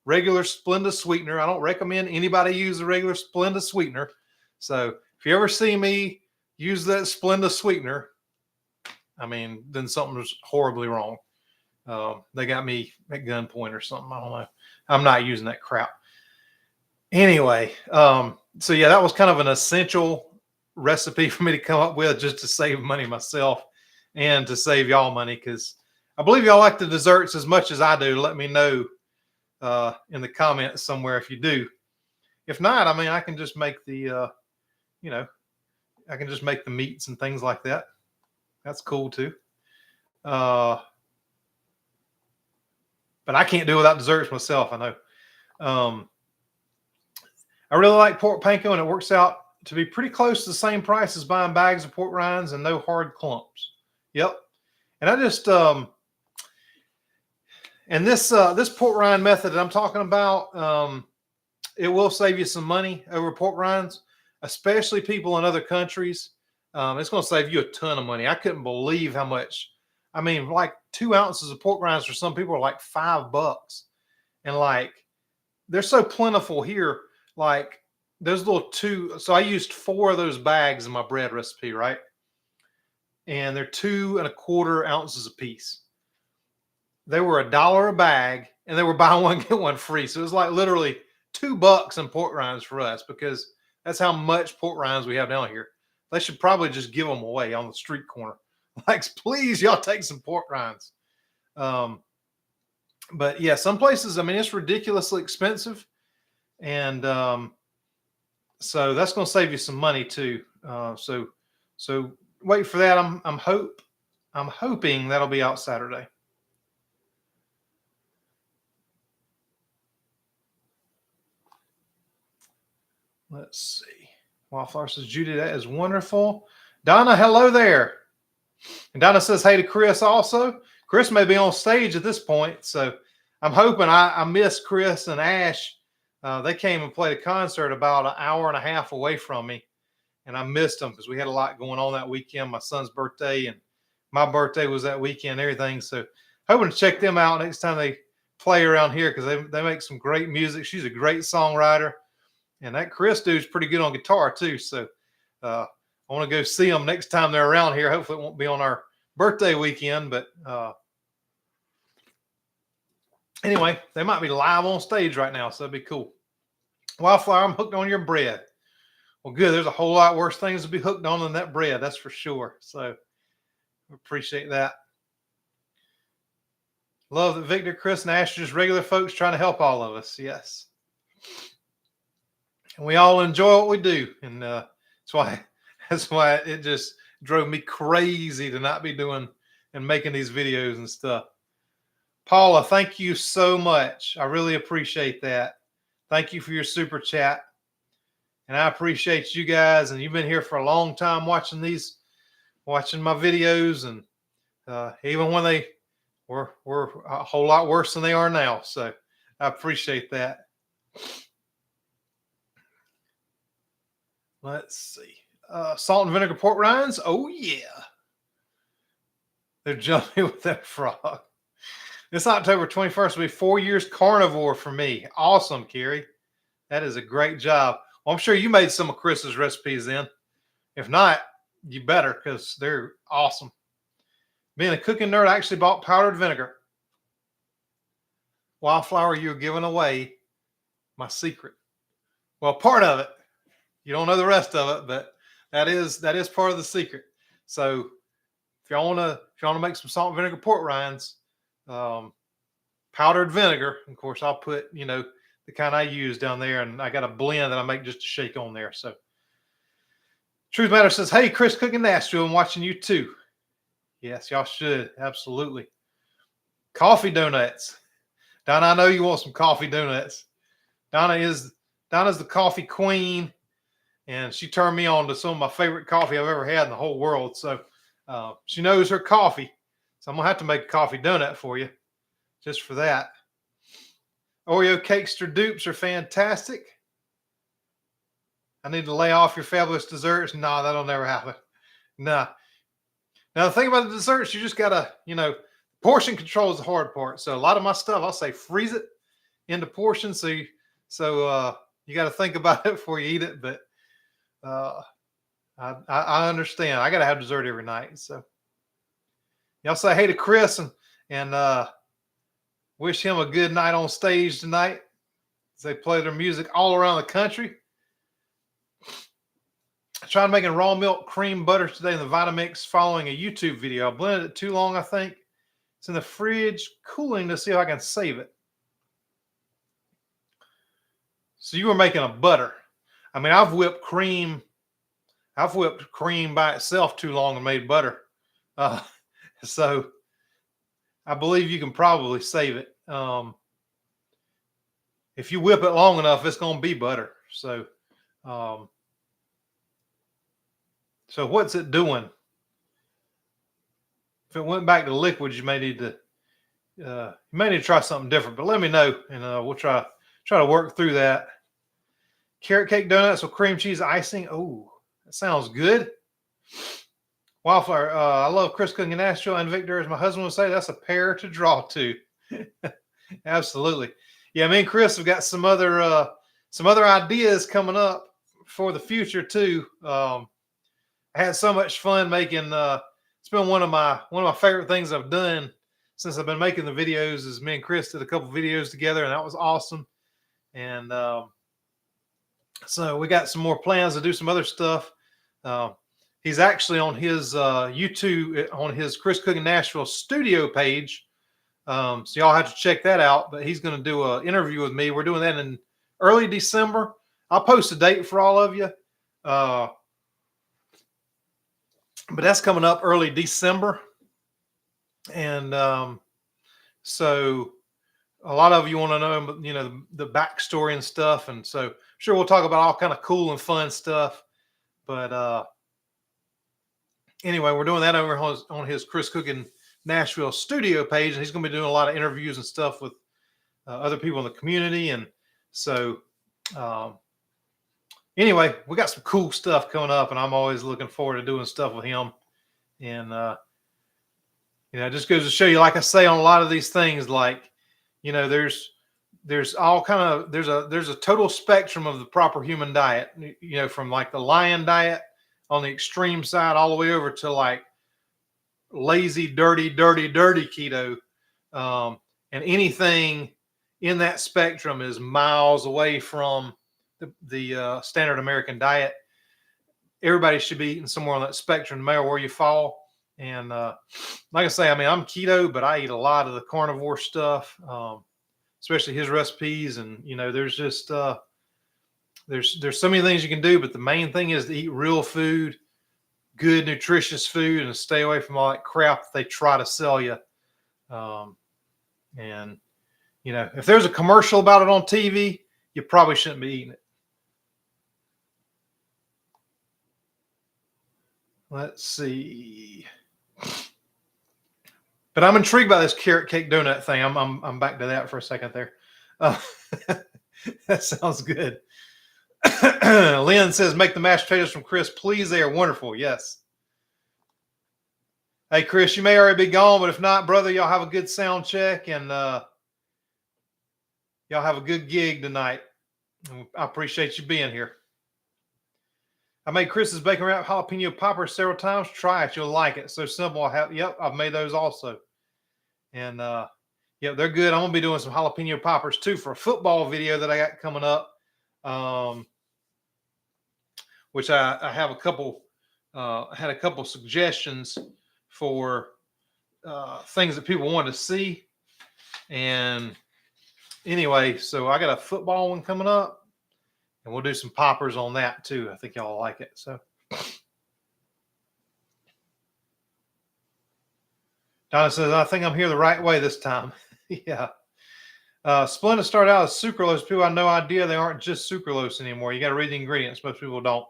regular Splenda sweetener. I don't recommend anybody use the regular Splenda sweetener. So if you ever see me use that Splenda sweetener, I mean, then something's horribly wrong. They got me at gunpoint or something. I don't know. I'm not using that crap. Anyway, so yeah, that was kind of an essential recipe for me to come up with just to save money myself and to save y'all money, because I believe y'all like the desserts as much as I do. Let me know in the comments somewhere if you do. If not, I mean, I can just make the, I can just make the meats and things like that. That's cool too. But I can't do without desserts myself. I know. I really like pork panko, and it works out to be pretty close to the same price as buying bags of pork rinds and no hard clumps. Yep. And I just, and this pork rind method that I'm talking about, it will save you some money over pork rinds, especially people in other countries. It's going to save you a ton of money. I couldn't believe how much. I mean, like 2 ounces of pork rinds for some people are like $5. And like, they're so plentiful here. Like those little so I used 4 of those bags in my bread recipe, right? And they're 2 1/4 ounces a piece. They were $1 a bag, and they were buy one, get one free. So it was like literally $2 in pork rinds for us, because that's how much pork rinds we have down here. They should probably just give them away on the street corner. Like, please, y'all take some pork rinds. But yeah, some places, I mean, it's ridiculously expensive. And so that's going to save you some money too. So wait for that. I'm hoping that'll be out Saturday. Let's see. Wildflower says, Judy, that is wonderful. Donna, hello there. And Donna says, hey to Chris also. Chris may be on stage at this point, so I'm hoping I missed Chris and Ash. They came and played a concert about an hour and a half away from me, and I missed them because we had a lot going on that weekend. My son's birthday and my birthday was that weekend and everything. So hoping to check them out next time play around here because they make some great music. She's a great songwriter. And that Chris dude's pretty good on guitar too. So I want to go see them next time they're around here. Hopefully it won't be on our birthday weekend, but anyway, they might be live on stage right now, so that'd be cool. Wildflower, I'm hooked on your bread. Well, good. There's a whole lot worse things to be hooked on than that bread, that's for sure. So appreciate that. Love that Victor, Chris, and Ash are just regular folks trying to help all of us. Yes. And we all enjoy what we do. And that's why it just drove me crazy to not be doing and making these videos and stuff. Paula, thank you so much. I really appreciate that. Thank you for your super chat. And I appreciate you guys. And you've been here for a long time watching my videos. And even when they were a whole lot worse than they are now. So I appreciate that. Let's see. Salt and vinegar pork rinds. Oh, yeah. They're jumping with that frog. This October 21st will be 4 years carnivore for me. Awesome, Carrie. That is a great job. Well, I'm sure you made some of Chris's recipes then. If not, you better, because they're awesome. Being a cooking nerd, I actually bought powdered vinegar. Wildflower, you're giving away my secret. Well, part of it. You don't know the rest of it, but that is part of the secret. So if y'all want to make some salt and vinegar pork rinds, powdered vinegar, of course, I'll put, the kind I use down there, and I got a blend that I make just to shake on there. So Truth Matter says, hey, Chris Cooking Nashville, I'm watching you too. Yes, y'all should. Absolutely. Coffee donuts. Donna, I know you want some coffee donuts. Donna's the coffee queen, and she turned me on to some of my favorite coffee I've ever had in the whole world. So she knows her coffee. So I'm going to have to make a coffee donut for you just for that. Oreo cakes or dupes are fantastic. I need to lay off your fabulous desserts. No, that'll never happen. No. Now, the thing about the desserts, you just got to, portion control is the hard part. So a lot of my stuff, I'll say freeze it into portions. So you got to think about it before you eat it. But I understand. I got to have dessert every night. So y'all say hey to Chris and wish him a good night on stage tonight as they play their music all around the country. I tried making raw milk cream butter today in the Vitamix following a YouTube video. I blended it too long, I think. It's in the fridge cooling to see if I can save it. So you were making a butter. I mean, I've whipped cream by itself too long and made butter. So I believe you can probably save it. If you whip it long enough, it's going to be butter. So what's it doing? If it went back to liquid, you may need to try something different. But let me know, and we'll try to work through that. Carrot cake donuts with cream cheese icing. Oh, that sounds good. Wildflower. I love Chris Cooking Nashville and Victor, as my husband would say. That's a pair to draw to. Absolutely. Yeah, me and Chris have got some other ideas coming up for the future too. I had so much fun making. It's been one of my favorite things I've done since I've been making the videos. Is me and Chris did a couple videos together, and that was awesome. And so we got some more plans to do some other stuff. He's actually on his YouTube, on his Chris Cooking Nashville studio page. So y'all have to check that out. But he's going to do an interview with me. We're doing that in early December. I'll post a date for all of you. But that's coming up early December. And so a lot of you want to know, the backstory and stuff. And so sure, we'll talk about all kind of cool and fun stuff. But anyway, we're doing that over on his Chris Cooking Nashville studio page. And he's going to be doing a lot of interviews and stuff with other people in the community. And so anyway, we got some cool stuff coming up, and I'm always looking forward to doing stuff with him. And, it just goes to show you, like I say on a lot of these things, like, you know, there's all kind of there's a total spectrum of the proper human diet, you know, from like the lion diet on the extreme side all the way over to like lazy, dirty keto. And anything in that spectrum is miles away from the standard American diet. Everybody should be eating somewhere on that spectrum, no matter where you fall. And like I say, I mean, I'm keto, but I eat a lot of the carnivore stuff, especially his recipes. And you know, there's just there's so many things you can do, but the main thing is to eat real food, good nutritious food, and stay away from all that crap that they try to sell you. And you know, if there's a commercial about it on TV, you probably shouldn't be eating it. Let's see. But I'm intrigued by this carrot cake donut thing. I'm back to that for a second there. That sounds good. Lynn says, make the mashed potatoes from Chris, please. They are wonderful. Yes. Hey, Chris, you may already be gone, but if not, brother, y'all have a good sound check and y'all have a good gig tonight. I appreciate you being here. I made Chris's bacon wrap jalapeno poppers several times. Try it. You'll like it. So simple. I've made those also. And yeah, they're good. I'm going to be doing some jalapeno poppers too for a football video that I got coming up. Which I have a couple, had a couple suggestions for things that people want to see. And anyway, so I got a football one coming up. And we'll do some poppers on that too. I think y'all like it. So Donna says, I think I'm here the right way this time. Yeah. Splenda started out as sucralose. People have no idea they aren't just sucralose anymore. You got to read the ingredients. Most people don't.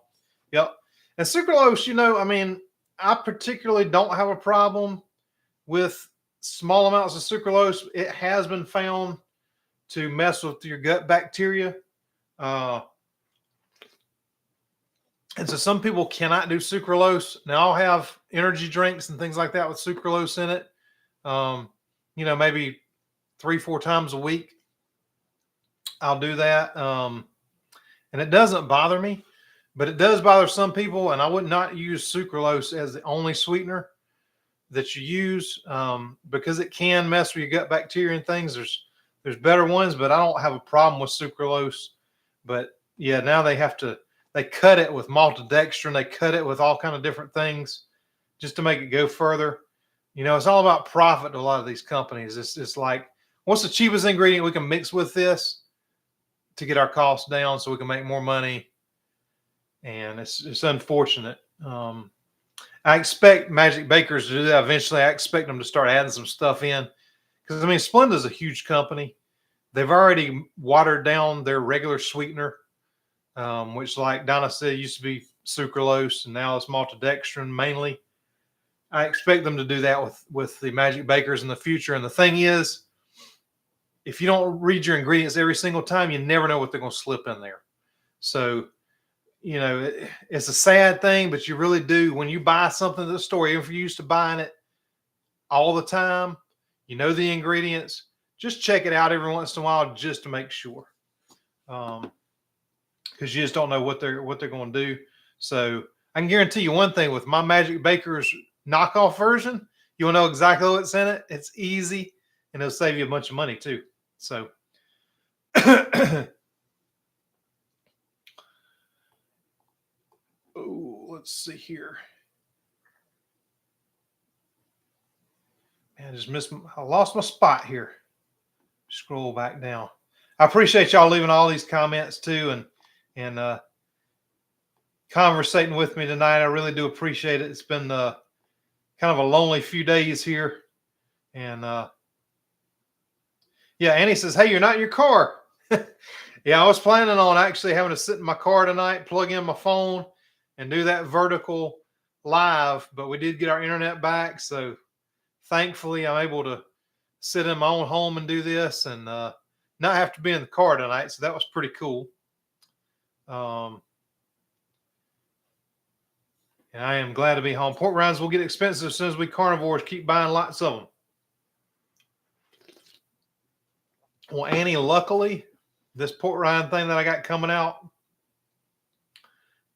Yep. And sucralose, you know, I mean, I particularly don't have a problem with small amounts of sucralose. It has been found to mess with your gut bacteria. And so some people cannot do sucralose. Now I'll have energy drinks and things like that with sucralose in it. You know, maybe 3-4 times a week. I'll do that. And it doesn't bother me, but it does bother some people. And I would not use sucralose as the only sweetener that you use because it can mess with your gut bacteria and things. There's better ones, but I don't have a problem with sucralose. But yeah, now they cut it with maltodextrin. They cut it with all kind of different things just to make it go further. You know, it's all about profit to a lot of these companies. It's like, what's the cheapest ingredient we can mix with this to get our costs down so we can make more money? And it's unfortunate. I expect Magic Bakers to do that eventually. I expect them to start adding some stuff in because, I mean, Splenda's a huge company. They've already watered down their regular sweetener, which, like Donna said, used to be sucralose, and now it's maltodextrin mainly. I expect them to do that with the Magic Bakers in the future. And the thing is, if you don't read your ingredients every single time, you never know what they're going to slip in there. So, you know, it's a sad thing, but you really do. When you buy something at the store, even if you're used to buying it all the time, you know the ingredients, just check it out every once in a while just to make sure. Because you just don't know what they're going to do. So I can guarantee you one thing with my Magic Bakers knockoff version, you'll know exactly what's in it. It's easy, and it'll save you a bunch of money too. So oh, let's see here. Man, I lost my spot here. Scroll back down. I appreciate y'all leaving all these comments too, and conversating with me tonight. I really do appreciate it. It's been kind of a lonely few days here. And yeah, Annie says, hey, you're not in your car. Yeah, I was planning on actually having to sit in my car tonight, plug in my phone, and do that vertical live. But we did get our internet back. So thankfully, I'm able to sit in my own home and do this and not have to be in the car tonight. So that was pretty cool. And I am glad to be home. Pork rinds will get expensive as soon as we carnivores keep buying lots of them. Well, Annie, luckily, this pork rind thing that I got coming out,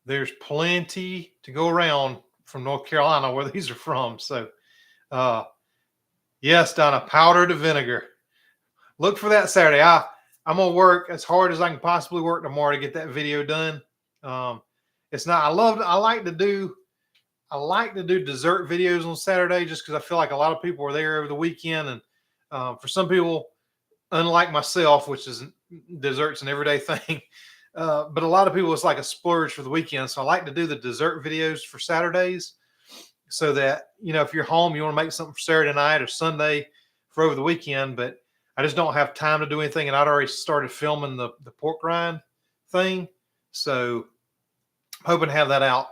there's plenty to go around from North Carolina where these are from. So, yes, Donna, powder to vinegar. Look for that Saturday. I'm gonna work as hard as I can possibly work tomorrow to get that video done. It's not. I like to do dessert videos on Saturday just because I feel like a lot of people are there over the weekend, and for some people, unlike myself, which is desserts an everyday thing, but a lot of people it's like a splurge for the weekend. So I like to do the dessert videos for Saturdays, so that if you're home, you want to make something for Saturday night or Sunday for over the weekend, but I just don't have time to do anything, and I'd already started filming the pork rind thing, so I'm hoping to have that out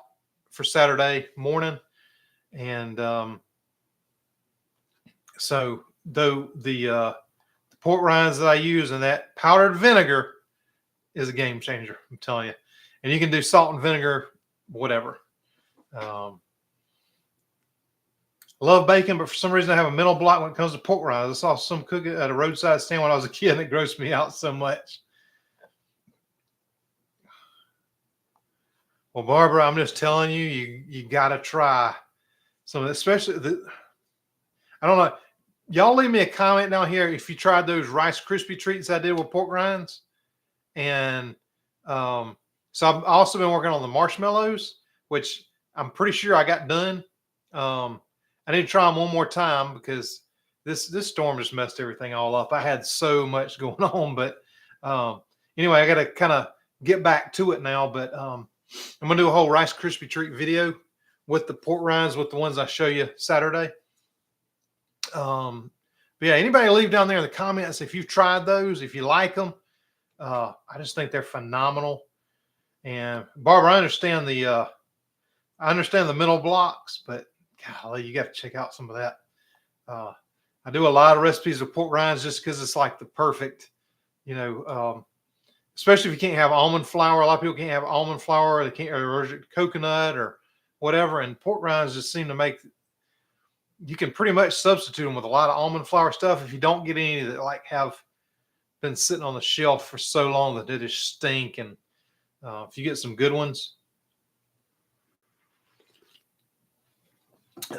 for Saturday morning. And so though the pork rinds that I use and that powdered vinegar is a game changer, I'm telling you. And you can do salt and vinegar, whatever. Love bacon, but for some reason I have a mental block when it comes to pork rinds. I saw some cook it at a roadside stand when I was a kid, and it grossed me out so much. Well, Barbara, I'm just telling you, you got to try some, especially I don't know. Y'all leave me a comment down here if you tried those Rice Krispie treats I did with pork rinds. And so I've also been working on the marshmallows, which I'm pretty sure I got done. I need to try them one more time because this storm just messed everything all up. I had so much going on, but anyway, I got to kind of get back to it now. But I'm gonna do a whole Rice Krispie treat video with the pork rinds, with the ones I show you Saturday. But yeah, anybody leave down there in the comments if you've tried those, if you like them. I just think they're phenomenal. And Barbara, I understand the mental blocks, but golly, you got to check out some of that. I do a lot of recipes with pork rinds just because it's like the perfect, especially if you can't have almond flour. A lot of people can't have almond flour, or they can't, or coconut or whatever. And pork rinds just seem to make. You can pretty much substitute them with a lot of almond flour stuff if you don't get any that like have been sitting on the shelf for so long that they just stink. And if you get some good ones,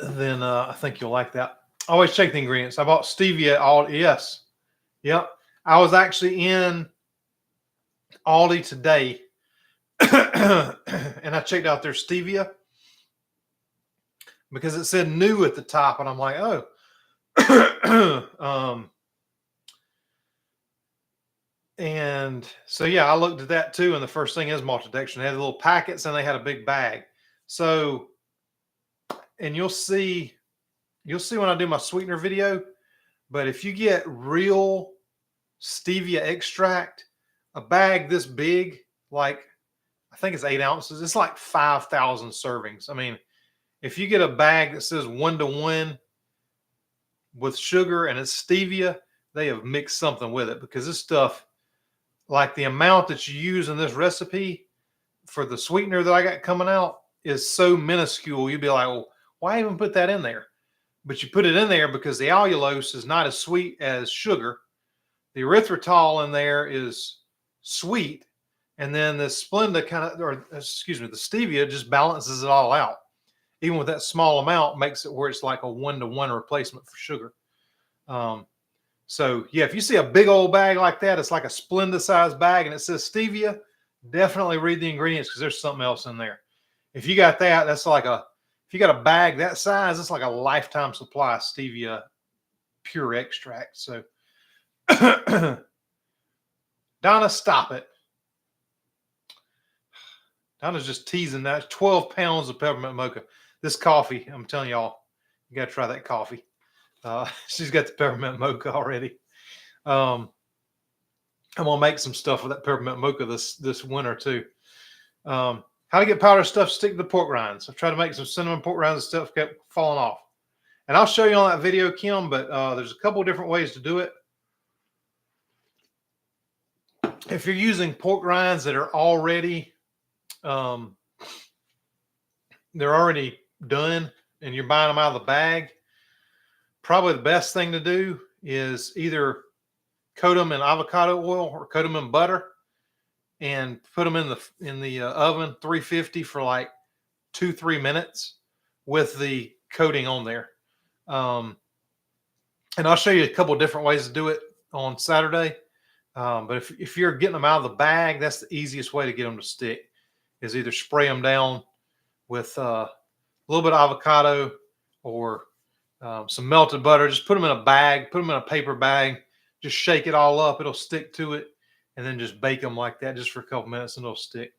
then I think you'll like that. Always check the ingredients. I bought stevia. Yes. Yep. I was actually in Aldi today and I checked out their stevia because it said new at the top, and I'm like, oh. And so yeah, I looked at that too, and the first thing is maltodextrin. They had little packets and they had a big bag. So, and you'll see when I do my sweetener video, but if you get real stevia extract, a bag this big, like I think it's 8 ounces, it's like 5,000 servings. I mean, if you get a bag that says 1-to-1 with sugar and it's stevia, they have mixed something with it, because this stuff, like the amount that you use in this recipe for the sweetener that I got coming out is so minuscule. You'd be like, well, why even put that in there? But you put it in there because the allulose is not as sweet as sugar. The erythritol in there is sweet. And then the Splenda the stevia just balances it all out. Even with that small amount, makes it where it's like a 1-to-1 replacement for sugar. So yeah, if you see a big old bag like that, it's like a Splenda size bag and it says stevia, definitely read the ingredients because there's something else in there. If you got that, that's like if you got a bag that size, it's like a lifetime supply of stevia pure extract. So Donna, stop it. Donna's just teasing that. 12 pounds of peppermint mocha. This coffee, I'm telling y'all, you got to try that coffee. She's got the peppermint mocha already. I'm going to make some stuff with that peppermint mocha this winter too. How to get powder stuff stick to the pork rinds. I've tried to make some cinnamon pork rinds and stuff, kept falling off. And I'll show you on that video, Kim, but there's a couple of different ways to do it. If you're using pork rinds that are already they're already done and you're buying them out of the bag, probably the best thing to do is either coat them in avocado oil or coat them in butter, and put them in the oven 350 for like 2-3 minutes with the coating on there. And I'll show you a couple different ways to do it on Saturday. But if you're getting them out of the bag, that's the easiest way to get them to stick, is either spray them down with a little bit of avocado or some melted butter. Just put them in a bag, put them in a paper bag, just shake it all up. It'll stick to it. And then just bake them like that just for a couple minutes and it'll stick.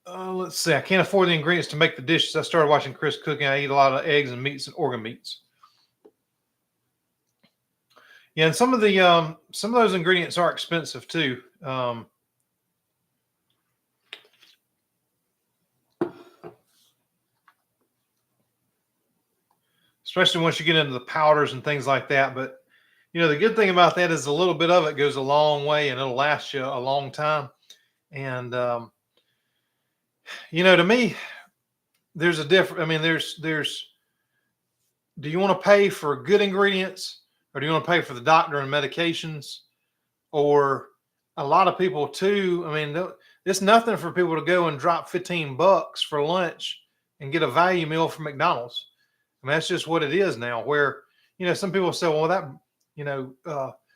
Let's see. I can't afford the ingredients to make the dishes. I started watching Chris cooking. I eat a lot of eggs and meats and organ meats. Yeah, and some of those ingredients are expensive too. Especially once you get into the powders and things like that. But the good thing about that is a little bit of it goes a long way and it'll last you a long time. And to me, there's a difference. I mean, there's do you want to pay for good ingredients, or do you want to pay for the doctor and medications? Or a lot of people too, I mean, it's nothing for people to go and drop $15 for lunch and get a value meal from McDonald's. I mean, that's just what it is now, where, some people say, well, that,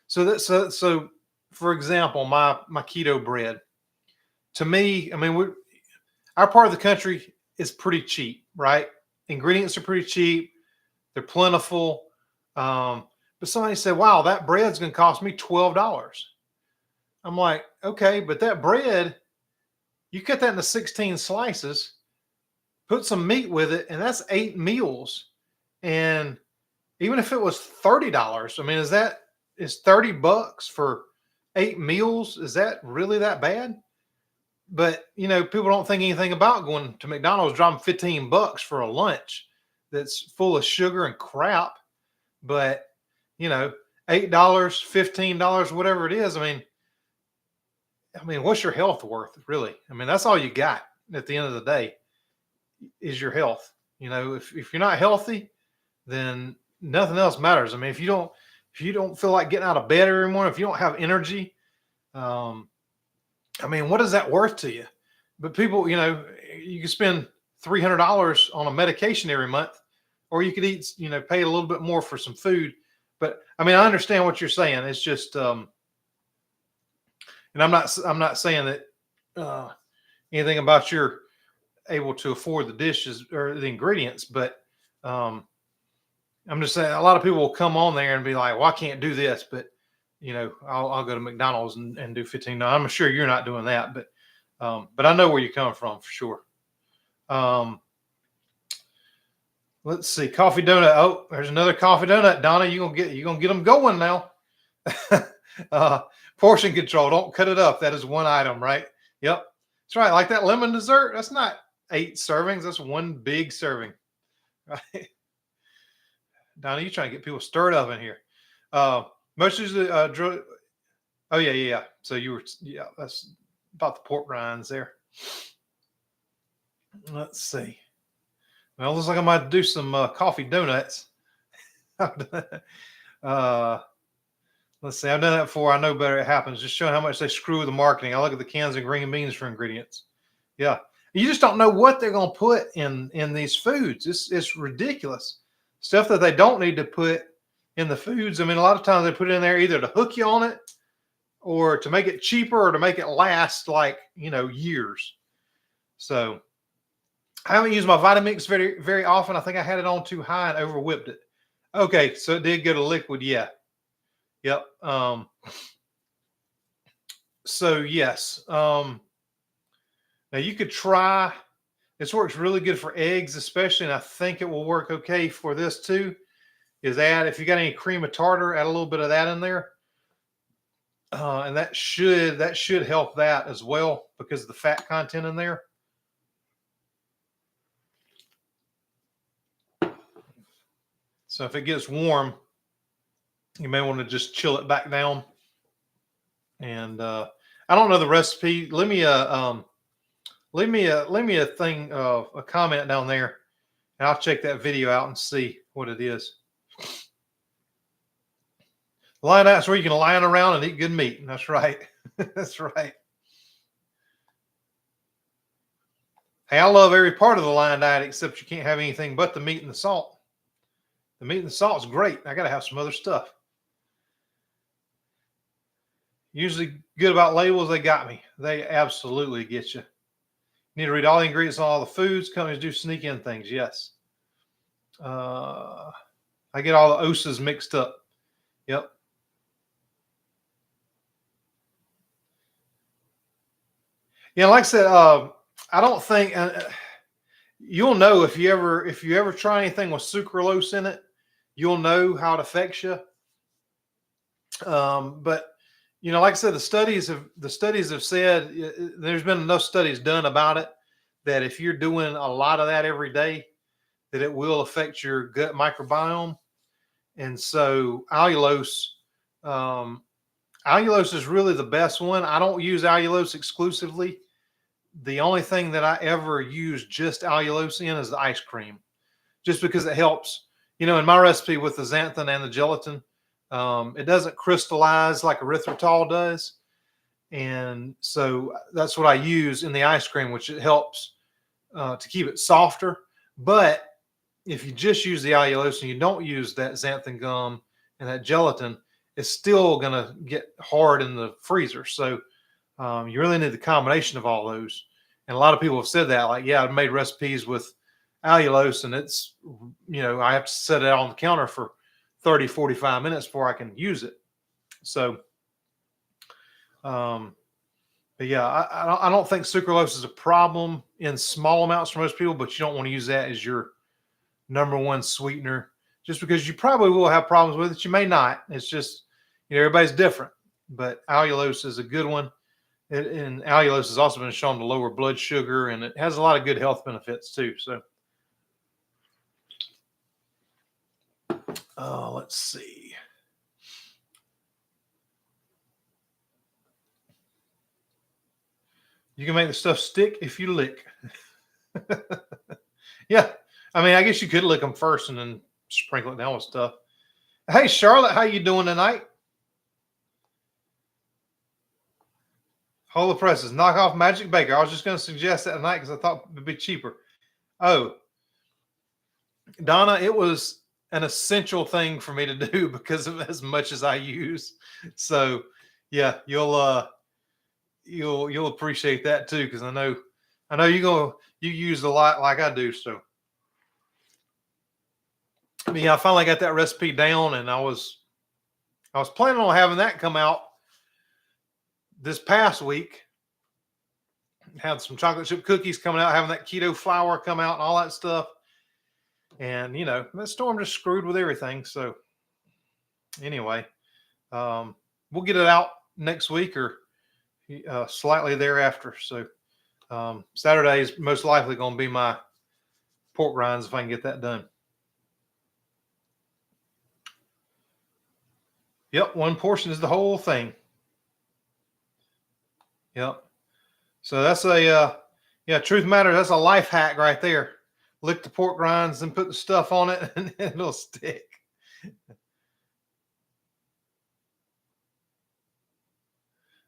so for example, my keto bread, to me, I mean, our part of the country is pretty cheap, right? Ingredients are pretty cheap. They're plentiful. But somebody said, wow, that bread's going to cost me $12. I'm like, okay, but that bread, you cut that into 16 slices, put some meat with it, and that's 8 meals. And even if it was $30, I mean, is $30 for 8 meals? Is that really that bad? But, people don't think anything about going to McDonald's, dropping $15 for a lunch that's full of sugar and crap. But, $8, $15, whatever it is. I mean, what's your health worth, really? I mean, that's all you got at the end of the day is your health. If you're not healthy, then nothing else matters. I mean, if you don't feel like getting out of bed every morning, if you don't have energy, I mean, what is that worth to you? But people, you can spend $300 on a medication every month, or you could eat, pay a little bit more for some food. But I mean, I understand what you're saying. It's just, and I'm not saying that anything about you're able to afford the dishes or the ingredients, but I'm just saying a lot of people will come on there and be like, well, I can't do this, but I'll go to McDonald's and do $15. I'm sure you're not doing that, but I know where you're coming from for sure. Let's see, coffee donut. Oh, there's another coffee donut. Donna, you're gonna get them going now. Portion control. Don't cut it up. That is one item, right? Yep, that's right. Like that lemon dessert. That's not 8 servings. That's one big serving, right? Donna, you trying to get people stirred up in here. Most of the oh yeah. So that's about the pork rinds there. Let's see. Well, it looks like I might do some coffee donuts. Let's see. I've done that before. I know better. It happens. Just showing how much they screw with the marketing. I look at the cans of green beans for ingredients. Yeah, you just don't know what they're going to put in these foods. It's ridiculous stuff that they don't need to put in the foods. I mean, a lot of times they put it in there either to hook you on it, or to make it cheaper, or to make it last like years. So I haven't used my Vitamix very, very often. I think I had it on too high and over whipped it. Okay, so it did go to liquid. Yeah. Yep. So yes. Now you could try. This works really good for eggs, especially, and I think it will work okay for this too. Is if you got any cream of tartar, add a little bit of that in there, and that should help that as well because of the fat content in there. So if it gets warm, you may want to just chill it back down. And I don't know the recipe. Leave me a thing, a comment down there, and I'll check that video out and see what it is. Line out's where you can lie around and eat good meat. That's right. That's right. Hey, I love every part of the line diet except you can't have anything but the meat and the salt. The meat and the salt's great. I got to have some other stuff. Usually good about labels, they got me. They absolutely get you. You need to read all the ingredients on all the foods. Companies do sneak in things, yes. I get all the OSAs mixed up. Yep. Yeah, like I said, I don't think you'll know if you ever try anything with sucralose in it, you'll know how it affects you. But like I said, the studies have said there's been enough studies done about it that if you're doing a lot of that every day, that it will affect your gut microbiome. And so allulose is really the best one. I don't use allulose exclusively. The only thing that I ever use just allulose in is the ice cream, just because it helps. In my recipe with the xanthan and the gelatin, it doesn't crystallize like erythritol does. And so that's what I use in the ice cream, which it helps to keep it softer. But if you just use the allulose and you don't use that xanthan gum and that gelatin, it's still going to get hard in the freezer. So you really need the combination of all those. And a lot of people have said that, like, yeah, I've made recipes with allulose and it's, I have to set it on the counter for 30, 45 minutes before I can use it. So, but yeah, I don't think sucralose is a problem in small amounts for most people, but you don't want to use that as your number one sweetener, just because you probably will have problems with it. You may not. It's just, everybody's different, but allulose is a good one. And allulose has also been shown to lower blood sugar, and it has a lot of good health benefits too. So, let's see. You can make the stuff stick if you lick. Yeah. I mean, I guess you could lick them first and then sprinkle it down with stuff. Hey, Charlotte, how you doing tonight? Hold the presses. Knock off Magic Baker. I was just going to suggest that tonight because I thought it would be cheaper. Oh, Donna, it was an essential thing for me to do because of as much as I use. So, yeah, you'll appreciate that too, because I know you use a lot like I do. So, yeah, I finally got that recipe down, and I was planning on having that come out this past week. Had some chocolate chip cookies coming out, having that keto flour come out and all that stuff. And, the storm just screwed with everything. So anyway, we'll get it out next week or slightly thereafter. So Saturday is most likely going to be my pork rinds if I can get that done. Yep, one portion is the whole thing. Yep. So that's truth matters. That's a life hack right there. Lick the pork rinds and put the stuff on it and it'll stick.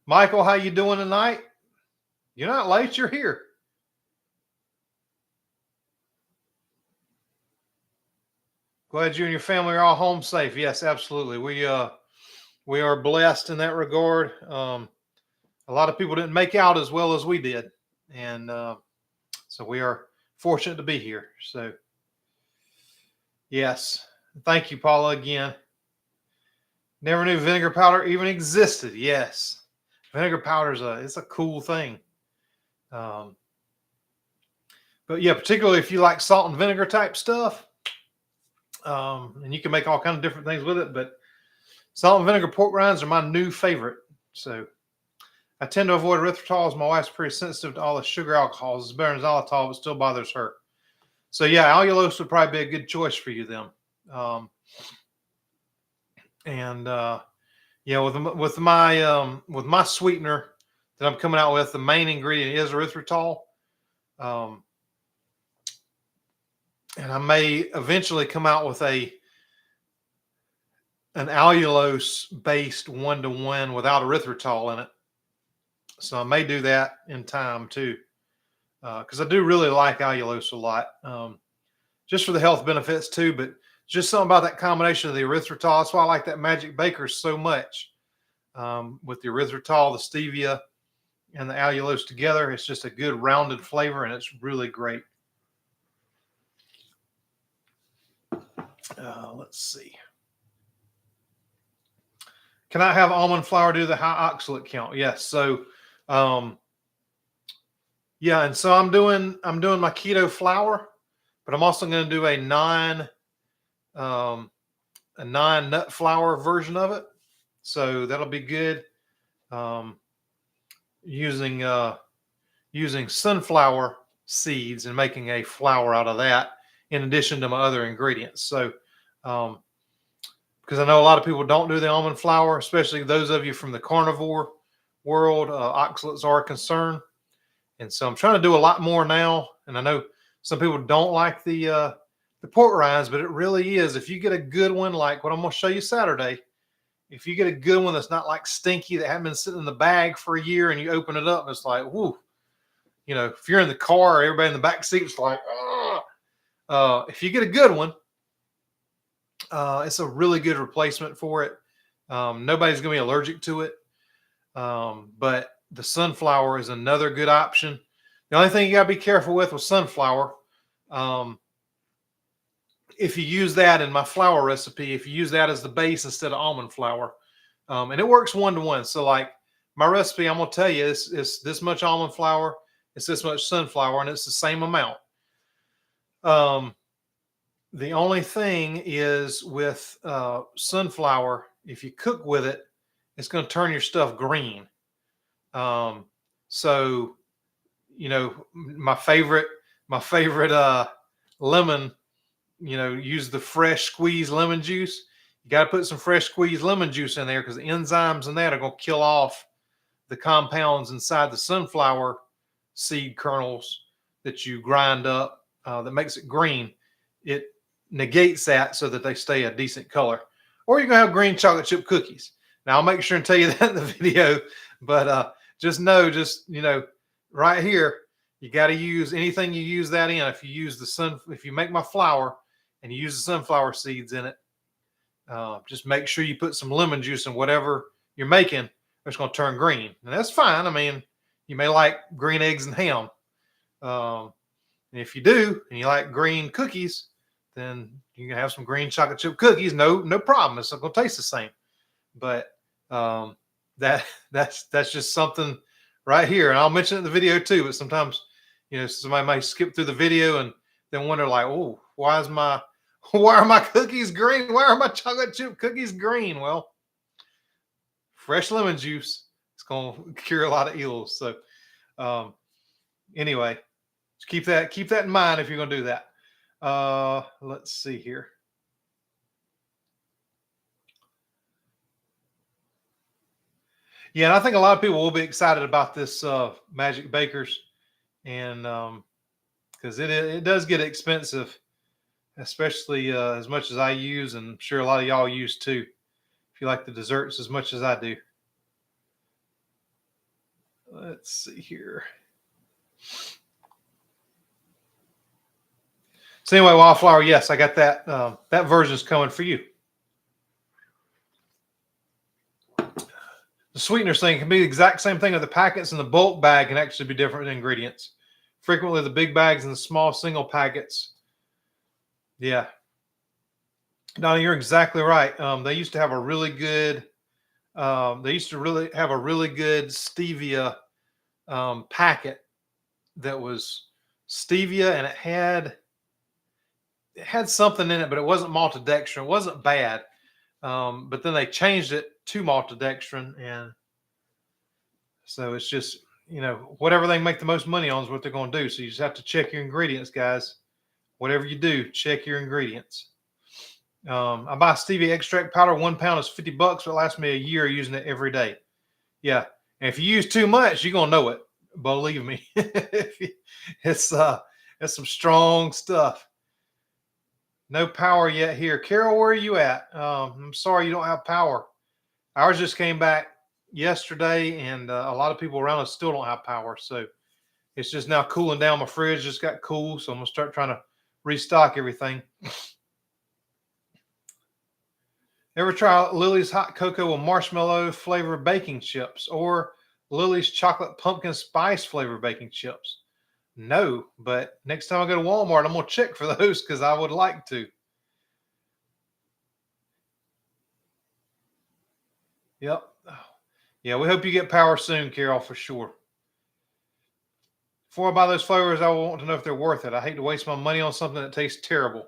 Michael, how you doing tonight? You're not late, you're here. Glad you and your family are all home safe. Yes, absolutely. We are blessed in that regard. A lot of people didn't make out as well as we did. And so we are fortunate to be here. So, yes. Thank you, Paula, again. Never knew vinegar powder even existed. Yes. Vinegar powder it's a cool thing. But yeah, particularly if you like salt and vinegar type stuff. And you can make all kinds of different things with it. But salt and vinegar pork rinds are my new favorite. So I tend to avoid erythritol as my wife's pretty sensitive to all the sugar alcohols. It's better than xylitol, but still bothers her. So yeah, allulose would probably be a good choice for you then. Yeah, with my sweetener that I'm coming out with, the main ingredient is erythritol. And I may eventually come out with an an allulose-based 1-to-1 without erythritol in it. So I may do that in time too, because I do really like allulose a lot, just for the health benefits too. But just something about that combination of the erythritol. That's why I like that Magic Bakers so much. With the erythritol, the stevia, and the allulose together, it's just a good rounded flavor, and it's really great. Let's see. Can I have almond flour do the high oxalate count? Yes. So, yeah, and so I'm doing my keto flour, but I'm also going to do a non-nut flour version of it. So that'll be good. Using sunflower seeds and making a flour out of that, in addition to my other ingredients. So, because I know a lot of people don't do the almond flour, especially those of you from the carnivore world, oxalates are a concern. And so I'm trying to do a lot more now. And I know some people don't like the port rinds, but it really is. If you get a good one, like what I'm going to show you Saturday, if you get a good one that's not like stinky, that hasn't been sitting in the bag for a year, and you open it up and it's like, whoo, you know, if you're in the car, everybody in the back seat is like, if you get a good one, it's a really good replacement for it. Nobody's going to be allergic to it. But the sunflower is another good option. The only thing you got to be careful with sunflower, if you use that in my flour recipe, if you use that as the base instead of almond flour, and it works 1-to-1. So like my recipe, I'm going to tell you, it's this much almond flour, it's this much sunflower, and it's the same amount. The only thing is with sunflower, if you cook with it, it's going to turn your stuff green. So, you know, my favorite lemon, you know, use the fresh squeezed lemon juice. You got to put some fresh squeezed lemon juice in there, because the enzymes in that are going to kill off the compounds inside the sunflower seed kernels that you grind up, that makes it green. It negates that so that they stay a decent color. Or you're going to have green chocolate chip cookies. Now, I'll make sure and tell you that in the video, but just know, you know, right here, you got to use anything you use that in. If you use if you make my flour and you use the sunflower seeds in it, just make sure you put some lemon juice in whatever you're making. It's going to turn green, and that's fine. I mean, you may like green eggs and ham. And if you do, and you like green cookies, then you can have some green chocolate chip cookies. No problem. It's not going to taste the same. But that's just something right here. And I'll mention it in the video too. But sometimes, you know, somebody might skip through the video and then wonder like, oh, why are my cookies green? Why are my chocolate chip cookies green? Well, fresh lemon juice is going to cure a lot of ills. So anyway, keep that in mind if you're going to do that. Let's see here. Yeah, and I think a lot of people will be excited about this Magic Bakers, and because it does get expensive, especially as much as I use, and I'm sure a lot of y'all use too, if you like the desserts as much as I do. Let's see here. So anyway, wildflower, yes, I got that. That version is coming for you. The sweetener thing can be the exact same thing. Of the packets and the bulk bag can actually be different ingredients. Frequently, the big bags and the small single packets. Yeah, Donnie, you're exactly right. They used to have a really good. They used to really have a really good stevia packet that was stevia, and it had something in it, but it wasn't maltodextrin. It wasn't bad. But then they changed it to maltodextrin, and so it's just, you know, whatever they make the most money on is what they're going to do. So you just have to check your ingredients, guys. Whatever you do, check your ingredients. I buy stevia extract powder. 1 pound is $50. It lasts me a year using it every day. Yeah, and if you use too much, you're gonna know it. Believe me, it's some strong stuff. No power yet here. Carol, where are you at? I'm sorry you don't have power. Ours just came back yesterday, and a lot of people around us still don't have power. So it's just now cooling down. My fridge just got cool, so I'm gonna start trying to restock everything. Ever try Lily's hot cocoa with marshmallow flavored baking chips or Lily's chocolate pumpkin spice flavored baking chips? No, but next time I go to Walmart, I'm gonna check for those because I would like to. Yep. Yeah, we hope you get power soon, Carol, for sure. Before I buy those flavors, I want to know if they're worth it. I hate to waste my money on something that tastes terrible.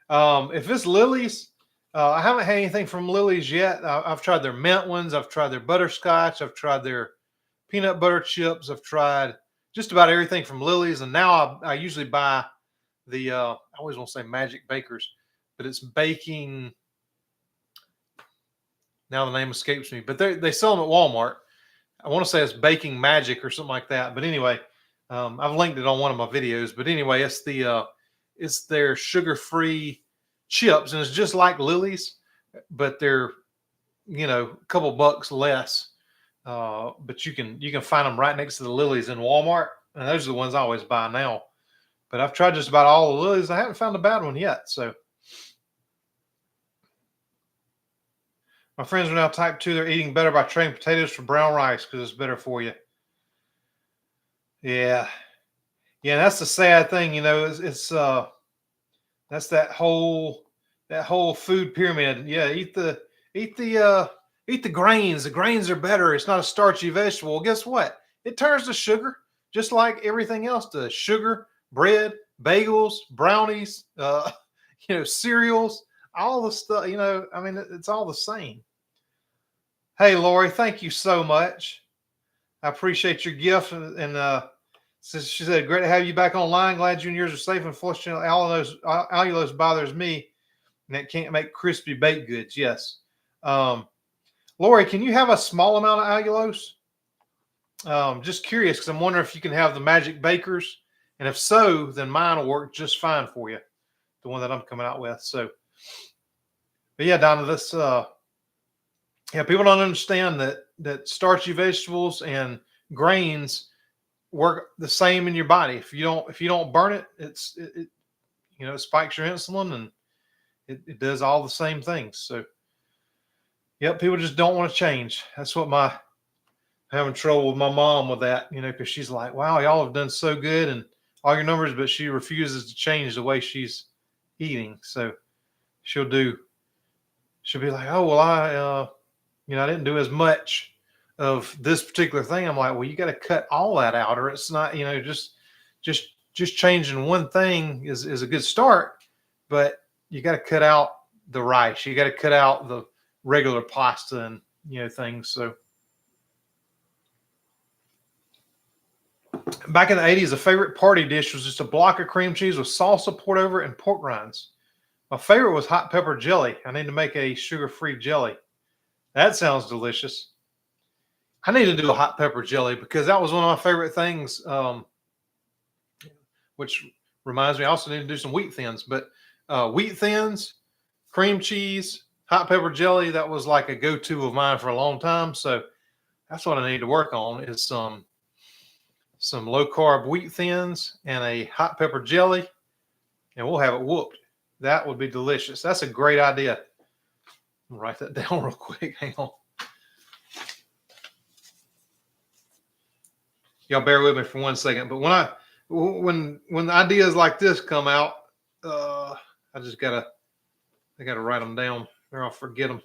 If it's Lily's, I haven't had anything from Lily's yet. I've tried their mint ones. I've tried their butterscotch. I've tried their peanut butter chips. I've tried just about everything from Lily's. And now I usually buy the, I always want to say Magic Bakers, but it's baking. Now the name escapes me, but they sell them at Walmart. I want to say it's Baking Magic or something like that. But anyway, I've linked it on one of my videos. But anyway, it's their sugar-free chips, and it's just like Lily's, but they're a couple bucks less. But you can find them right next to the Lily's in Walmart, and those are the ones I always buy now. But I've tried just about all the Lily's. I haven't found a bad one yet. So my friends are now type 2. They're eating better by trading potatoes for brown rice because it's better for you. Yeah. Yeah, that's the sad thing, it's that's that whole food pyramid. Yeah, eat the grains. The grains are better. It's not a starchy vegetable. Well, guess what? It turns to sugar, just like everything else does. Sugar, bread, bagels, brownies, cereals, all the stuff, I mean, it's all the same. Hey, Lori, thank you so much. I appreciate your gift. And since she said, great to have you back online. Glad you and yours are safe. Unfortunately, allulose bothers me, and it can't make crispy baked goods. Yes. Lori, can you have a small amount of allulose? Just curious, because I'm wondering if you can have the Magic Bakers. And if so, then mine will work just fine for you, the one that I'm coming out with. So, but yeah, Donna, this, people don't understand that starchy vegetables and grains work the same in your body. If you don't burn it, it spikes your insulin, and it does all the same things. So, yep, people just don't want to change. That's what I'm having trouble with my mom with that, because she's like, wow, y'all have done so good and all your numbers, but she refuses to change the way she's eating. So she'll be like, oh, well, I didn't do as much of this particular thing. I'm like, well, you got to cut all that out, or it's not, just changing one thing is a good start, but you got to cut out the rice. You got to cut out the regular pasta and, things. So back in the 80s, a favorite party dish was just a block of cream cheese with salsa poured over it and pork rinds. My favorite was hot pepper jelly. I need to make a sugar-free jelly. That sounds delicious. I need to do a hot pepper jelly because that was one of my favorite things. Which reminds me, I also need to do some wheat thins. But wheat thins, cream cheese, hot pepper jelly, that was like a go-to of mine for a long time. So that's what I need to work on is some low-carb wheat thins and a hot pepper jelly, and we'll have it whooped. That would be delicious. That's a great idea. I'll write that down real quick. Hang on. Y'all bear with me for 1 second. But when ideas like this come out, I gotta write them down or I'll forget them.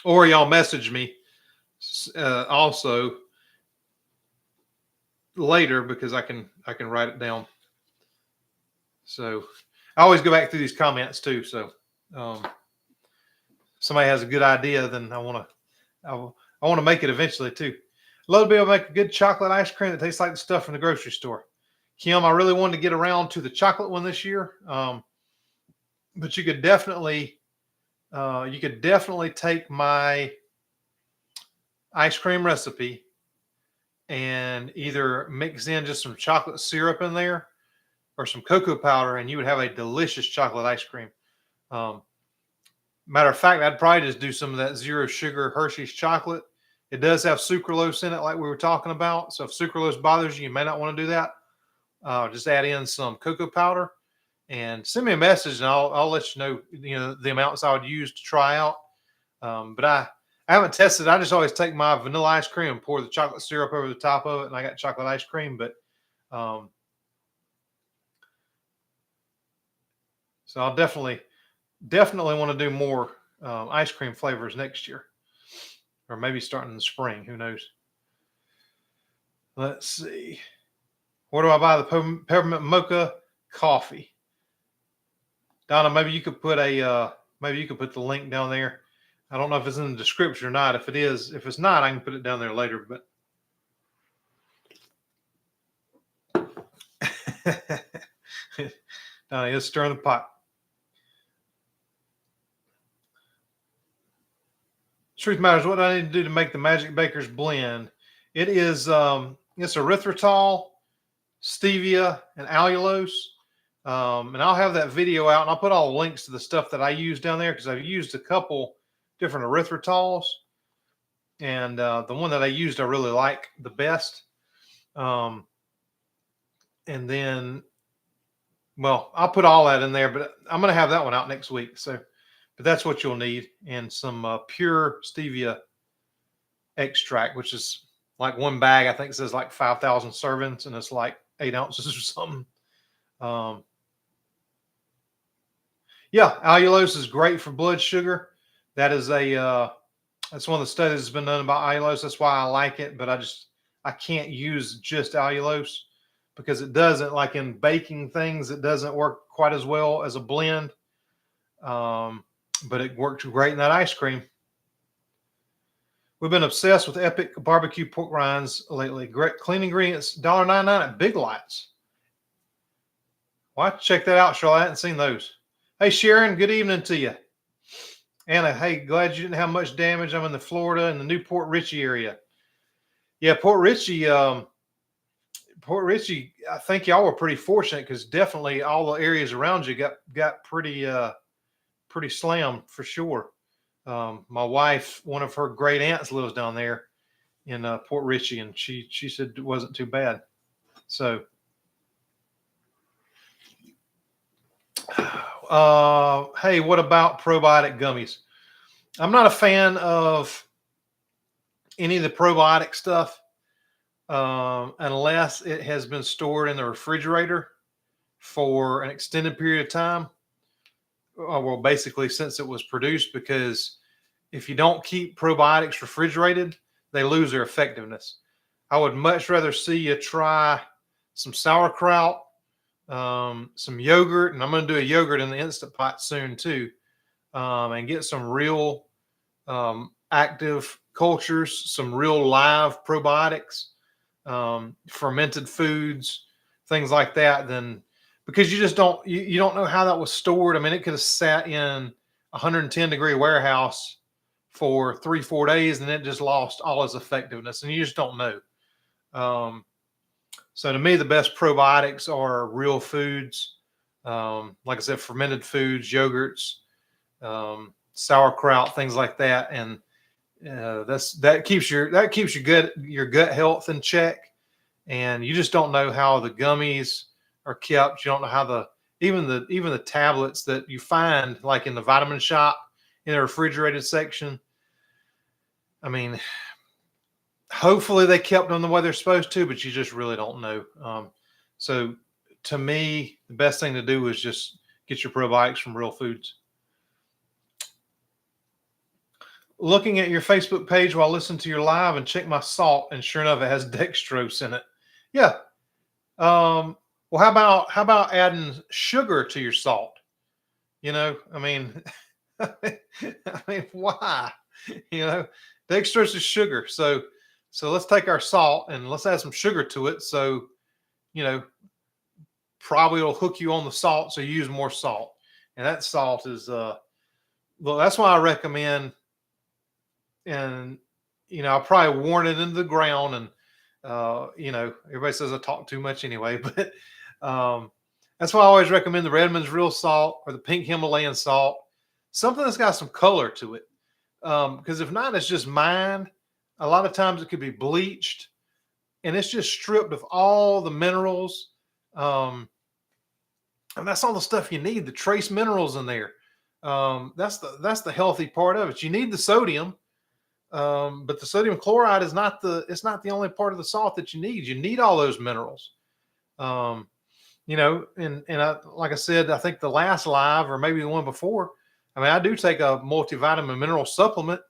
Or y'all message me also later because I can write it down. So I always go back through these comments too. So somebody has a good idea, then I want to make it eventually too. Love to be able to make a good chocolate ice cream that tastes like the stuff from the grocery store. Kim, I really wanted to get around to the chocolate one this year, but you could definitely take my ice cream recipe and either mix in just some chocolate syrup in there, or some cocoa powder, and you would have a delicious chocolate ice cream. Matter of fact, I'd probably just do some of that zero sugar Hershey's chocolate. It does have sucralose in it, like we were talking about. So if sucralose bothers you, you may not want to do that. Just add in some cocoa powder and send me a message, and I'll let you know, the amounts I would use to try out. But I haven't tested it. I just always take my vanilla ice cream and pour the chocolate syrup over the top of it, and I got chocolate ice cream. But so I'll definitely want to do more ice cream flavors next year, or maybe starting in the spring. Who knows? Let's see. Where do I buy the peppermint mocha coffee? Donna, maybe you could put the link down there. I don't know if it's in the description or not. If it's not, I can put it down there later. But Donna is stirring the pot. Truth matters. What do I need to do to make the Magic Baker's blend? It is it's erythritol, stevia, and allulose. And I'll have that video out, and I'll put all the links to the stuff that I use down there, because I've used a couple different erythritols, and the one that I used I really like the best. And then, well, I'll put all that in there, but I'm going to have that one out next week. So, but that's what you'll need, and some pure stevia extract, which is like one bag. I think it says like 5,000 servings, and it's like 8 ounces or something. Yeah, allulose is great for blood sugar. That is that's one of the studies that's been done about allulose. That's why I like it, but I can't use just allulose, because it doesn't, like in baking things, it doesn't work quite as well as a blend. But it works great in that ice cream. We've been obsessed with epic barbecue pork rinds lately. Great clean ingredients, $1.99 at Big Lots. Well, I have to check that out, Charlotte. I hadn't seen those. Hey, Sharon, good evening to you. Anna, hey, glad you didn't have much damage. I'm in the Florida and the new Port Richey area. Yeah, Port Richey, I think y'all were pretty fortunate, because definitely all the areas around you got pretty slammed for sure. My wife, one of her great aunts lives down there in Port Richey, and she said it wasn't too bad. So, hey, what about probiotic gummies? I'm not a fan of any of the probiotic stuff unless it has been stored in the refrigerator for an extended period of time. Well, basically since it was produced, because if you don't keep probiotics refrigerated, they lose their effectiveness. I would much rather see you try some sauerkraut, some yogurt, and I'm going to do a yogurt in the Instant Pot soon too, and get some real active cultures, some real live probiotics, fermented foods, things like that. Then, because you just don't know how that was stored. I mean, it could have sat in 110-degree warehouse for 3-4 days, and it just lost all its effectiveness, and you just don't know. So to me, the best probiotics are real foods. Like I said, fermented foods, yogurts, sauerkraut, things like that. And that keeps your gut health in check. And you just don't know how the gummies are kept. You don't know how even the tablets that you find like in the vitamin shop in the refrigerated section. I mean, hopefully they kept them the way they're supposed to, but you just really don't know. So to me, the best thing to do is just get your probiotics from real foods. Looking at your Facebook page while listening to your live, and check my salt, and sure enough, it has dextrose in it. Yeah. Well, how about adding sugar to your salt? I mean, why? Dextrose is sugar. So let's take our salt and let's add some sugar to it. So, probably it'll hook you on the salt. So you use more salt, and that salt is, well, that's why I recommend, and, I'll probably warn it into the ground, and, everybody says I talk too much anyway, but, That's why I always recommend the Redmond's Real Salt or the Pink Himalayan Salt, something that's got some color to it. Because if not, it's just mined. A lot of times it could be bleached, and it's just stripped of all the minerals. And that's all the stuff you need, the trace minerals in there. That's the healthy part of it. You need the sodium, but the sodium chloride is not the only part of the salt that you need. You need all those minerals. Like I said, I think the last live or maybe the one before, I mean, I do take a multivitamin mineral supplement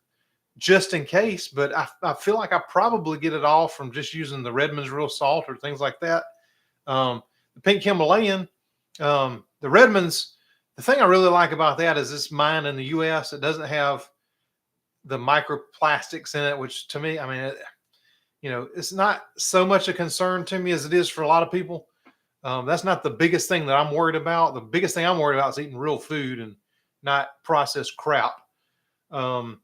just in case, but I feel like I probably get it all from just using the Redmond's Real Salt or things like that. The Pink Himalayan, the Redmond's, the thing I really like about that is this mine in the US. It doesn't have the microplastics in it, which to me, I mean, it's not so much a concern to me as it is for a lot of people. That's not the biggest thing that I'm worried about. The biggest thing I'm worried about is eating real food and not processed crap. But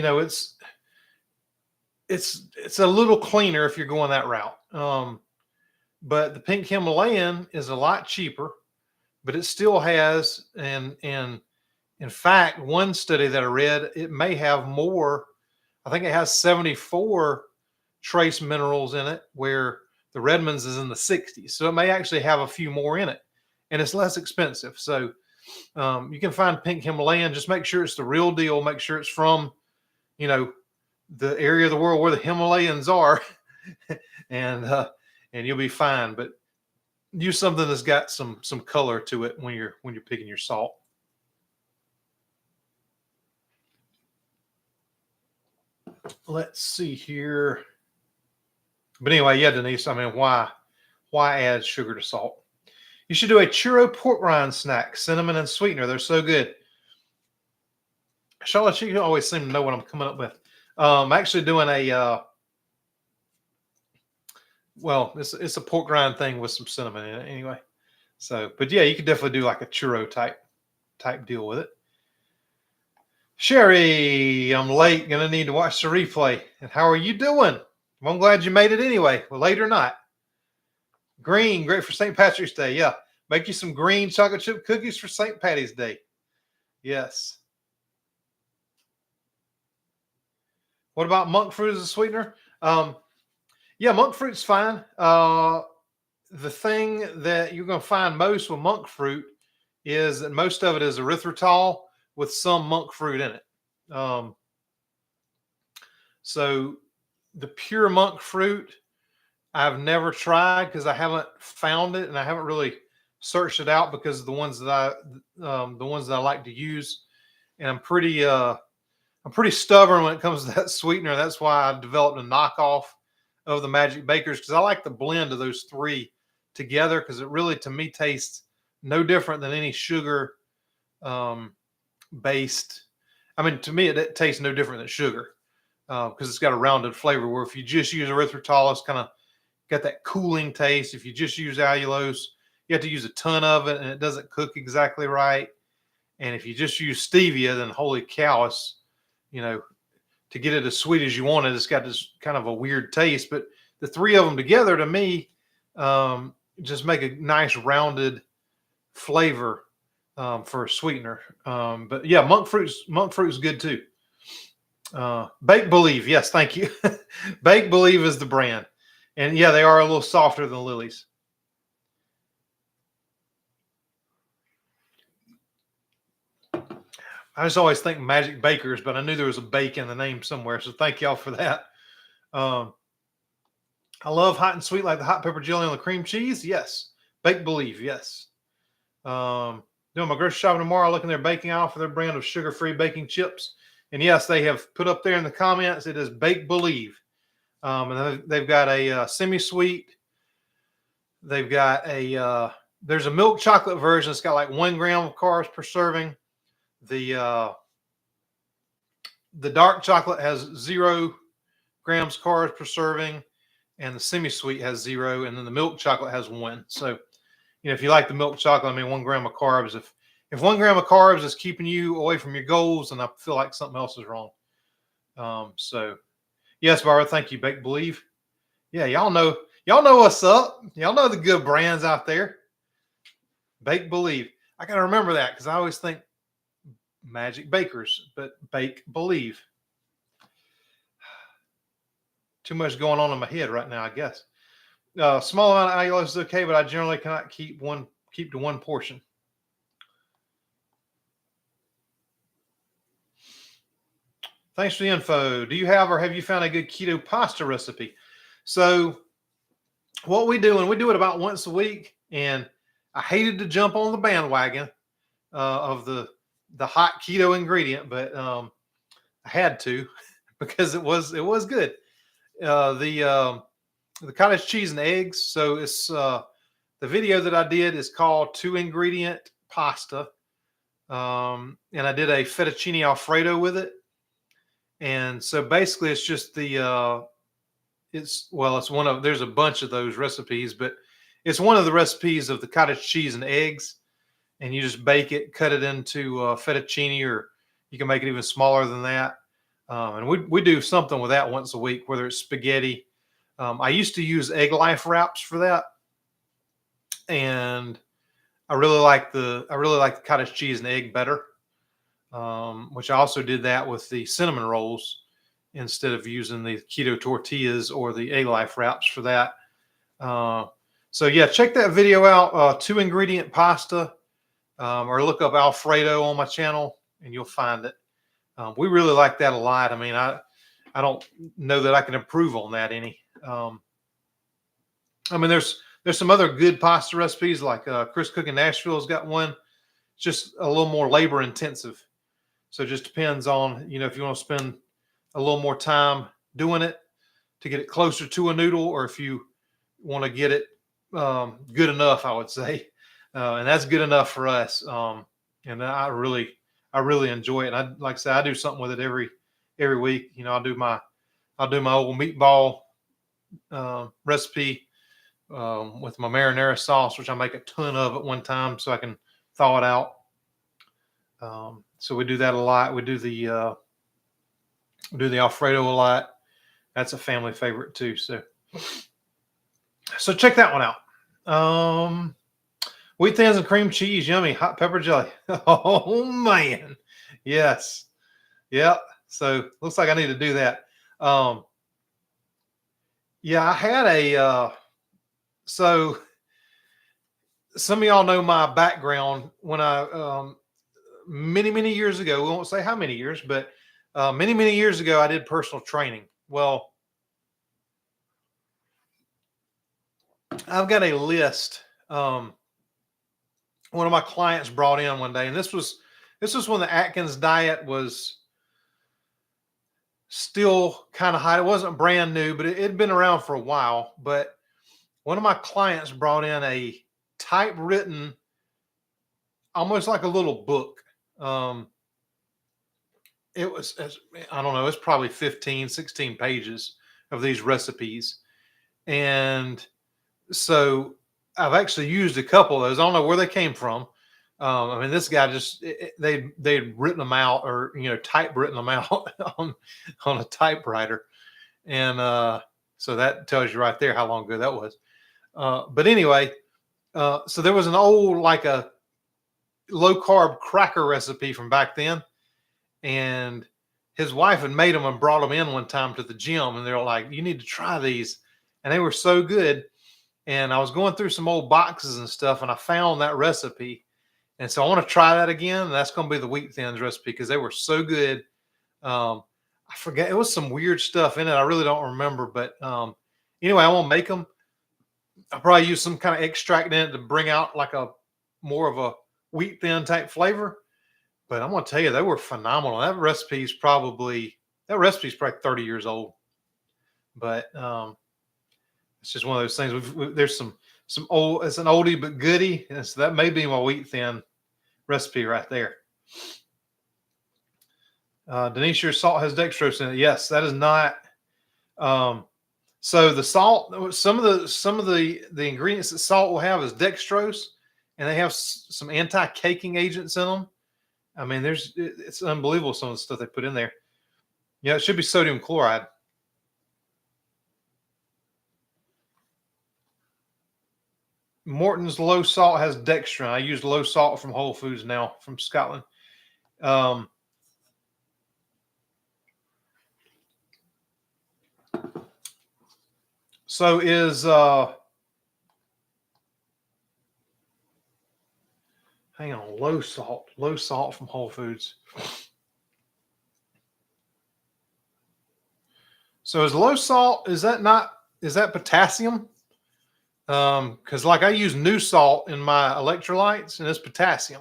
it's a little cleaner if you're going that route. But the Pink Himalayan is a lot cheaper, but it still has, and in fact, one study that I read, it may have more. I think it has 74 trace minerals in it, where the Redmond's is in the 60s. So it may actually have a few more in it, and it's less expensive. So you can find Pink Himalayan. Just make sure it's the real deal. Make sure it's from, the area of the world where the Himalayas are, and you'll be fine. But use something that's got some color to it when you're picking your salt. Let's see here. But anyway, yeah, Denise, I mean, why add sugar to salt? You should do a churro pork rind snack, cinnamon and sweetener. They're so good. Charlotte, you always seem to know what I'm coming up with. I'm actually doing it's a pork rind thing with some cinnamon in it anyway. So, but yeah, you could definitely do like a churro type deal with it. Sherry, I'm late. Gonna need to watch the replay. And how are you doing? I'm glad you made it anyway. Well, late or not. Green, great for St. Patrick's Day. Yeah, make you some green chocolate chip cookies for St. Patty's Day. Yes. What about monk fruit as a sweetener? Yeah, monk fruit's fine. The thing that you're going to find most with monk fruit is that most of it is erythritol with some monk fruit in it. So the pure monk fruit, I've never tried because I haven't found it, and I haven't really searched it out because of the ones that I like to use, and I'm pretty stubborn when it comes to that sweetener. That's why I developed a knockoff of the Magic Bakers, because I like the blend of those three together, because it really, to me, tastes no different than any sugar based. I mean, to me, it tastes no different than sugar because it's got a rounded flavor, where if you just use erythritol, it's kind of got that cooling taste. If you just use allulose, you have to use a ton of it, and it doesn't cook exactly right. And if you just use stevia, then holy cow, it's, to get it as sweet as you want it, it's got this kind of a weird taste. But the three of them together, to me, just make a nice rounded flavor for a sweetener. But yeah, monk fruit's good too. Bake Believe, yes, thank you. Bake Believe is the brand, and yeah, they are a little softer than Lily's. I just always think Magic Bakers, but I knew there was a bake in the name somewhere. So thank y'all for that. I love hot and sweet, like the hot pepper jelly on the cream cheese. Yes. Bake Believe. Yes. Doing my grocery shopping tomorrow, looking their baking aisle for their brand of sugar-free baking chips. And yes, they have put up there in the comments, it is Bake Believe. And they've got a semi-sweet. They've got there's a milk chocolate version. It's got like 1 gram of carbs per serving. The dark chocolate has 0 grams carbs per serving, and the semi-sweet has 0, and then the milk chocolate has 1. So, if you like the milk chocolate, I mean, 1 gram of carbs. If 1 gram of carbs is keeping you away from your goals, then I feel like something else is wrong. So, yes, Barbara, thank you. Bake Believe. Yeah, y'all know Y'all know what's up. Y'all know the good brands out there. Bake Believe. I got to remember that because I always think Magic Bakers, but Bake Believe. Too much going on in my head right now, I guess. Small amount of allulose is okay, but I generally cannot keep to one portion. Thanks for the info. Do you have or have you found a good keto pasta recipe? So what we do, and we do it about once a week, and I hated to jump on the bandwagon of the hot keto ingredient, but I had to because it was good. The cottage cheese and eggs. So it's the video that I did is called 2-ingredient pasta, and I did a fettuccine alfredo with it. And so basically, it's just it's one of, there's a bunch of those recipes, but it's one of the recipes of the cottage cheese and eggs. And you just bake it, cut it into fettuccine, or you can make it even smaller than that. And we do something with that once a week, whether it's spaghetti. I used to use egg life wraps for that, and I really like the cottage cheese and egg better. Which I also did that with the cinnamon rolls instead of using the keto tortillas or the egg life wraps for that. So yeah, check that video out. 2-ingredient pasta, or look up Alfredo on my channel and you'll find it. We really like that a lot. I mean, I don't know that I can improve on that any. I mean, there's some other good pasta recipes, like Chris Cook in Nashville's got one. It's just a little more labor intensive. So it just depends on, if you want to spend a little more time doing it to get it closer to a noodle, or if you want to get it good enough, I would say. And that's good enough for us. And I really enjoy it. And like I said, I do something with it every week. I'll do my old meatball recipe with my marinara sauce, which I make a ton of at one time so I can thaw it out. So we do that a lot. We do the Alfredo a lot. That's a family favorite too. So check that one out. Wheat thins and cream cheese, yummy. Hot pepper jelly. Oh man, yes, yep. So looks like I need to do that. Yeah, I had a. So some of y'all know my background. When I many years ago, we won't say how many years, but many years ago, I did personal training. Well, I've got a list. One of my clients brought in one day, and this was when the Atkins diet was still kind of hot. It wasn't brand new, but it had been around for a while. But one of my clients brought in a typewritten, almost like a little book. It was, I don't know, it's probably 15, 16 pages of these recipes. And so I've actually used a couple of those. I don't know where they came from. I mean, this guy just, they'd written them out, or, typewritten them out on a typewriter. And so that tells you right there how long ago that was. But anyway, so there was an old, like a low carb cracker recipe from back then. And his wife had made them and brought them in one time to the gym. And they're like, you need to try these. And they were so good. And I was going through some old boxes and stuff, and I found that recipe. And so I want to try that again. And that's going to be the wheat thins recipe because they were so good. I forget, it was some weird stuff in it. I really don't remember. But anyway, I won't make them. I'll probably use some kind of extract in it to bring out like a more of a wheat thin type flavor. But I'm going to tell you, they were phenomenal. That recipe's probably 30 years old. But it's just one of those things. There's some old, it's an oldie but goodie. And so that may be my wheat thin recipe right there. Denise, your salt has dextrose in it. Yes, that is not. So the salt, some of the ingredients that salt will have is dextrose, and they have some anti-caking agents in them. I mean, it's unbelievable some of the stuff they put in there. Yeah, it should be sodium chloride. Morton's low salt has dextrin. I use low salt from Whole Foods now from Scotland. So is hang on, low salt from Whole Foods. So is low salt, is that potassium? Because like I use new salt in my electrolytes and it's potassium.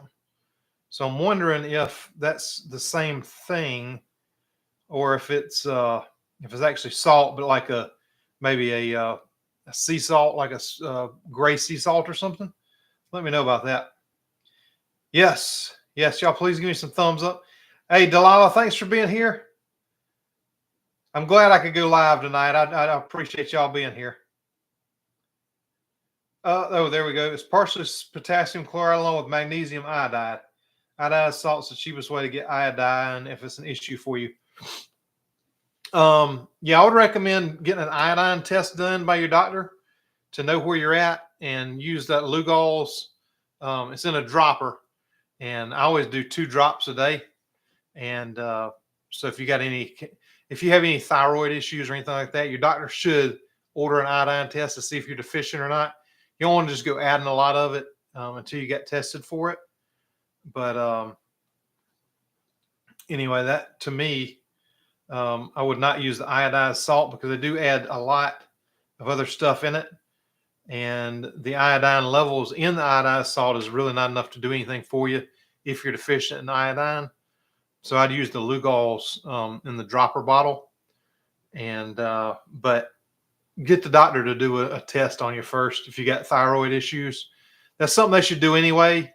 So I'm wondering if that's the same thing or if it's actually salt, but like maybe a sea salt, like a gray sea salt or something. Let me know about that. Yes, y'all please give me some thumbs up. Hey, Delilah, thanks for being here. I'm glad I could go live tonight. I appreciate y'all being here. Oh, there we go. It's partially potassium chloride along with magnesium iodide. Iodide salt's the cheapest way to get iodine if it's an issue for you. Yeah, I would recommend getting an iodine test done by your doctor to know where you're at and use that Lugol's. It's in a dropper, and I always do 2 drops a day. And so if you have any thyroid issues or anything like that, your doctor should order an iodine test to see if you're deficient or not. You don't want to just go adding a lot of it until you get tested for it. But anyway, that to me, I would not use the iodized salt because they do add a lot of other stuff in it. And the iodine levels in the iodized salt is really not enough to do anything for you if you're deficient in iodine. So I'd use the Lugol's in the dropper bottle. And but get the doctor to do a test on you first if you got thyroid issues. That's something they should do anyway.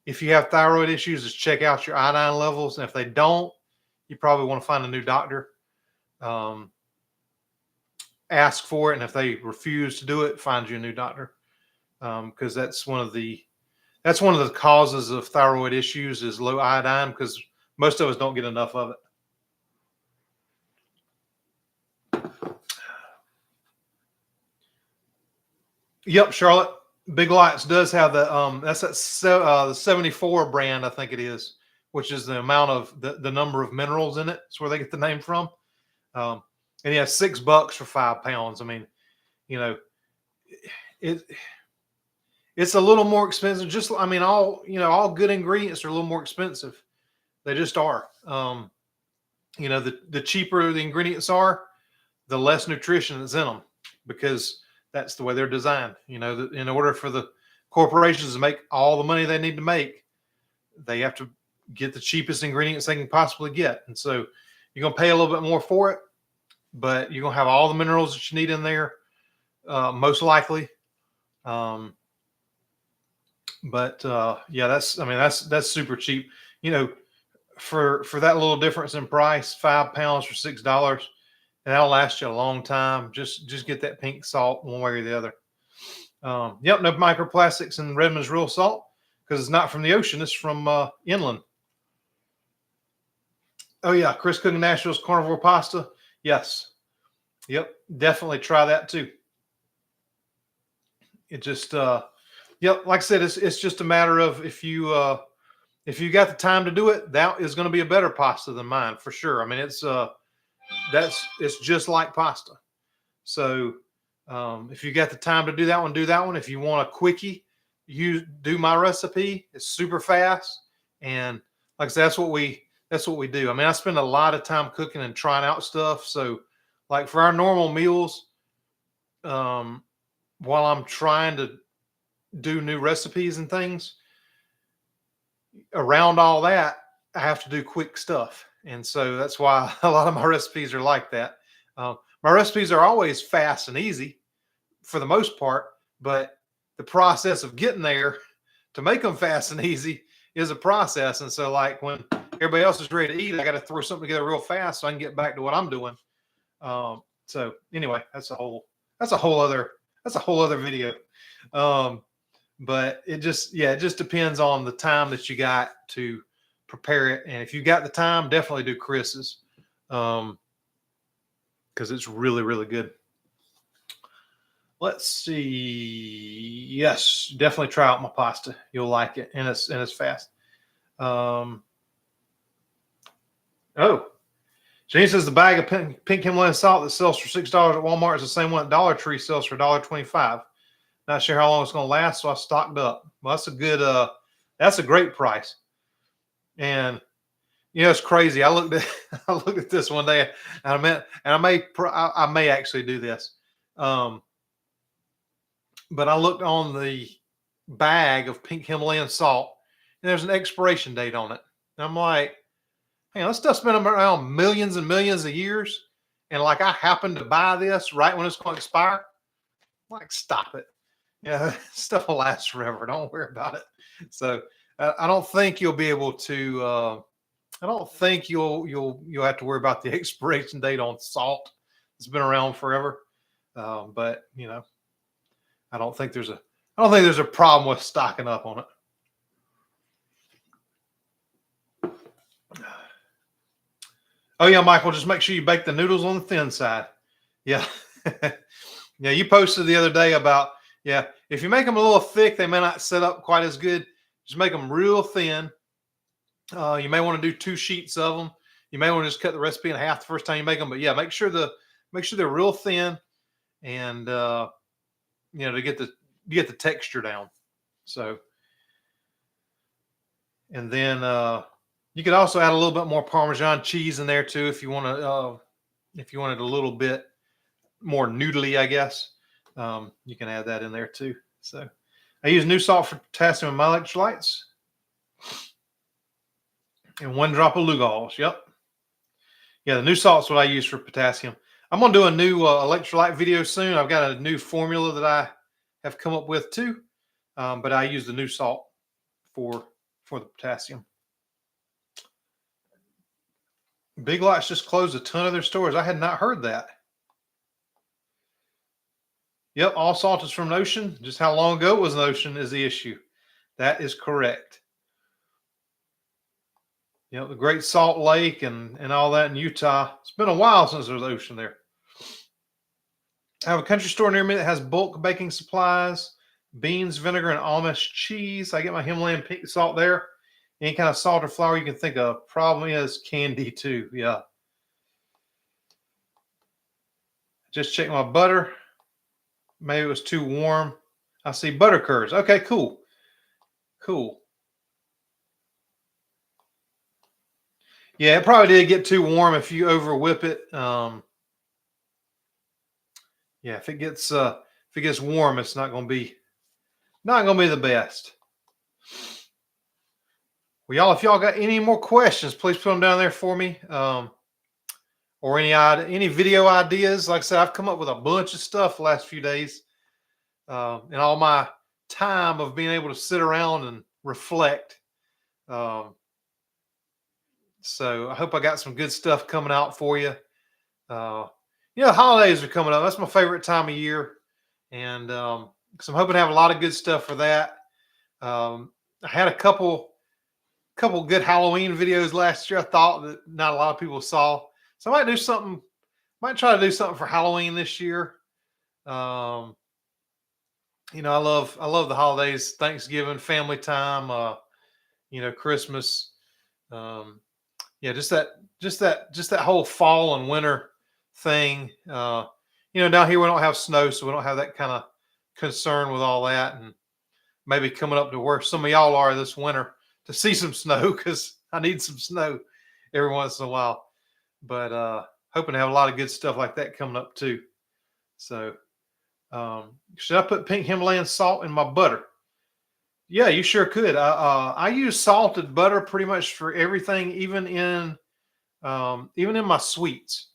If you have thyroid issues, is check out your iodine levels. And if they don't, you probably want to find a new doctor. Ask for it, and if they refuse to do it, find you a new doctor. Because that's one of the causes of thyroid issues is low iodine, because most of us don't get enough of it. Yep, Charlotte. Big Lots does have the that's the 74 brand, I think it is, which is the amount of the number of minerals in it. That's where they get the name from. And yeah, $6 for 5 pounds. I mean, you know, it's a little more expensive. Just, I mean, all good ingredients are a little more expensive. They just are. You know, the cheaper the ingredients are, the less nutrition is in them, because that's the way they're designed. You know, in order for the corporations to make all the money they need to make, they have to get the cheapest ingredients they can possibly get. And so you're going to pay a little bit more for it, but you're going to have all the minerals that you need in there, most likely. Yeah, that's super cheap. You know, for that little difference in price, 5 pounds for $6, and that'll last you a long time. Just get that pink salt one way or the other. Yep, no microplastics in Redmond's real salt because it's not from the ocean. It's from inland. Oh yeah, Chris Cooking Nashville's carnivore pasta. Yes. Yep, definitely try that too. It just yep, like I said, it's just a matter of if you got the time to do it, that is going to be a better pasta than mine for sure. I mean, it's just like pasta. So if you got the time to do that one, do that one. If you want a quickie, you do my recipe. It's super fast, and like I said, that's what we do. I mean, I spend a lot of time cooking and trying out stuff. So, like for our normal meals, while I'm trying to do new recipes and things, around all that, I have to do quick stuff. And so that's why a lot of my recipes are like that. My recipes are always fast and easy for the most part, but the process of getting there to make them fast and easy is a process. And so like when everybody else is ready to eat, I got to throw something together real fast so I can get back to what I'm doing. So anyway, that's a whole other video. But it just depends on the time that you got to prepare it. And if you got the time, definitely do Chris's, because it's really, really good. Let's see. Yes, definitely try out my pasta. You'll like it, and it's fast. Um, oh, Jane says the bag of pink Himalayan salt that sells for $6 at Walmart is the same one at Dollar Tree sells for $1.25. Not sure how long it's going to last, so I stocked up. Well, that's a good. That's a great price. And it's crazy. I looked at I looked at this one day, and I may actually do this. But I looked on the bag of pink Himalayan salt, and there's an expiration date on it. And I'm like, hey, this stuff's been around millions and millions of years, and like I happen to buy this right when it's going to expire. I'm like, stop it. Yeah, stuff will last forever. Don't worry about it. So I don't think you'll be able to. I don't think you'll have to worry about the expiration date on salt. It's been around forever, but I don't think there's a problem with stocking up on it. Oh yeah, Michael, just make sure you bake the noodles on the thin side. Yeah, yeah. You posted the other day about if you make them a little thick, they may not set up quite as good. Just make them real thin. You may want to do 2 sheets of them. You may want to just cut the recipe in half the first time you make them. But yeah, make sure they're real thin, and to get the texture down. So, and then you could also add a little bit more Parmesan cheese in there too if you want to. If you wanted a little bit more noodly, I guess you can add that in there too. So, I use new salt for potassium in my electrolytes. And 1 drop of Lugol's. Yep. Yeah, the new salt's what I use for potassium. I'm going to do a new electrolyte video soon. I've got a new formula that I have come up with too. But I use the new salt for the potassium. Big Lots just closed a ton of their stores. I had not heard that. Yep, all salt is from an ocean. Just how long ago it was an ocean is the issue. That is correct. The Great Salt Lake and all that in Utah. It's been a while since there's an ocean there. I have a country store near me that has bulk baking supplies, beans, vinegar, and Amish cheese. I get my Himalayan pink salt there. Any kind of salt or flour you can think of. Problem is candy too. Yeah. Just check my butter. Maybe it was too warm. I see butter curds. Okay, cool. Cool. Yeah, it probably did get too warm if you over whip it. Yeah, if it gets warm, it's not going to be the best. Well, y'all, if y'all got any more questions, please put them down there for me. Or any video ideas. Like I said, I've come up with a bunch of stuff the last few days. In all my time of being able to sit around and reflect. So I hope I got some good stuff coming out for you. Holidays are coming up. That's my favorite time of year. And so I'm hoping to have a lot of good stuff for that. I had a couple good Halloween videos last year. I thought that not a lot of people saw. So I might try to do something for Halloween this year. I love the holidays, Thanksgiving, family time, Christmas. Just that whole fall and winter thing. Down here we don't have snow, so we don't have that kind of concern with all that. And maybe coming up to where some of y'all are this winter to see some snow, because I need some snow every once in a while. But hoping to have a lot of good stuff like that coming up too. So should I put pink Himalayan salt in my butter? Yeah, you sure could. I use salted butter pretty much for everything, even in my sweets,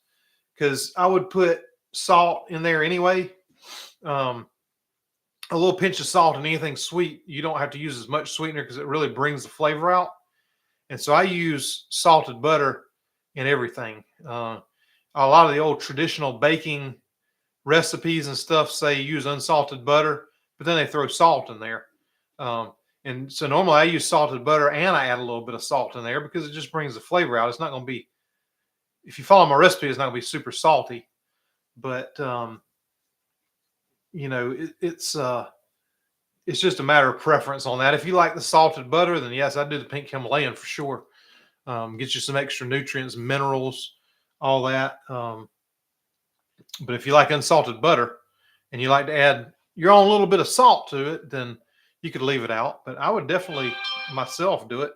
because I would put salt in there anyway. A little pinch of salt in anything sweet, you don't have to use as much sweetener because it really brings the flavor out. And so I use salted butter in everything. A lot of the old traditional baking recipes and stuff say use unsalted butter, but then they throw salt in there. And so normally I use salted butter and I add a little bit of salt in there because it just brings the flavor out. It's not going to be, if you follow my recipe, it's not going to be super salty. But it's just a matter of preference on that. If you like the salted butter, then yes, I do the pink Himalayan for sure. Get you some extra nutrients, minerals, all that. But if you like unsalted butter and you like to add your own little bit of salt to it, then you could leave it out. But I would definitely myself do it.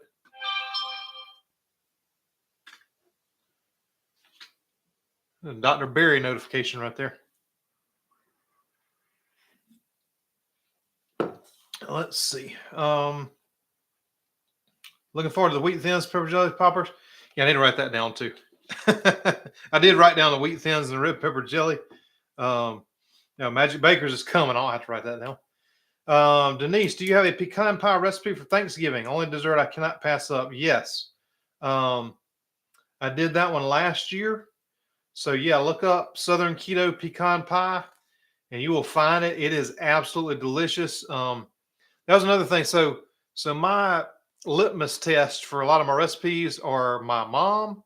Dr. Berry notification right there. Let's see. Looking forward to the wheat thins, pepper jelly poppers. Yeah, I need to write that down too. I did write down the wheat thins and the red pepper jelly. Magic Bakers is coming. I'll have to write that down. Denise, do you have a pecan pie recipe for Thanksgiving? Only dessert I cannot pass up. Yes. I did that one last year. So yeah, look up Southern Keto pecan pie and you will find it. It is absolutely delicious. That was another thing. So my litmus test for a lot of my recipes are my mom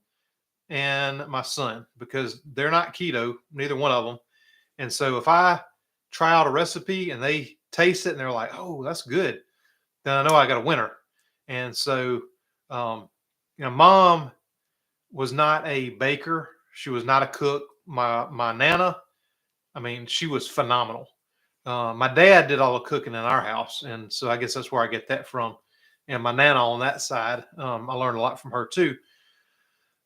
and my son, because they're not keto, neither one of them. And so if I try out a recipe and they taste it and they're like, oh, that's good, then I know I got a winner. And so, mom was not a baker. She was not a cook. My Nana, I mean, she was phenomenal. My dad did all the cooking in our house. And so I guess that's where I get that from. And my Nana on that side, I learned a lot from her too.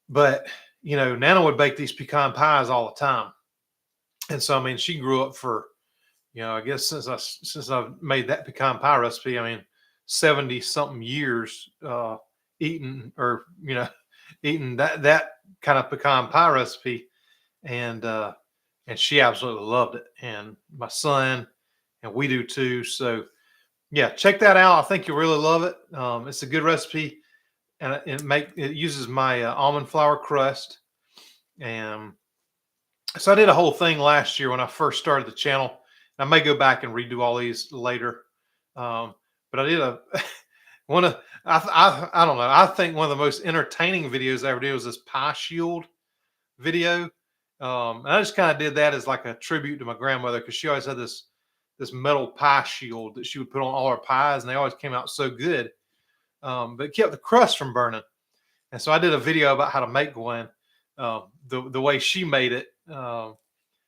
But, Nana would bake these pecan pies all the time. And so, I mean, she grew up for, I guess since I've made that pecan pie recipe, 70 something years, eating eating that kind of pecan pie recipe. And she absolutely loved it. And my son, and we do too. So yeah, check that out. I think you'll really love it. It's a good recipe, and it uses my almond flour crust. And so I did a whole thing last year when I first started the channel. I may go back and redo all these later. But I did I don't know. I think one of the most entertaining videos I ever did was this pie shield video. And I just kind of did that as like a tribute to my grandmother, because she always had this metal pie shield that she would put on all her pies, and they always came out so good. But it kept the crust from burning. And so I did a video about how to make one, the way she made it.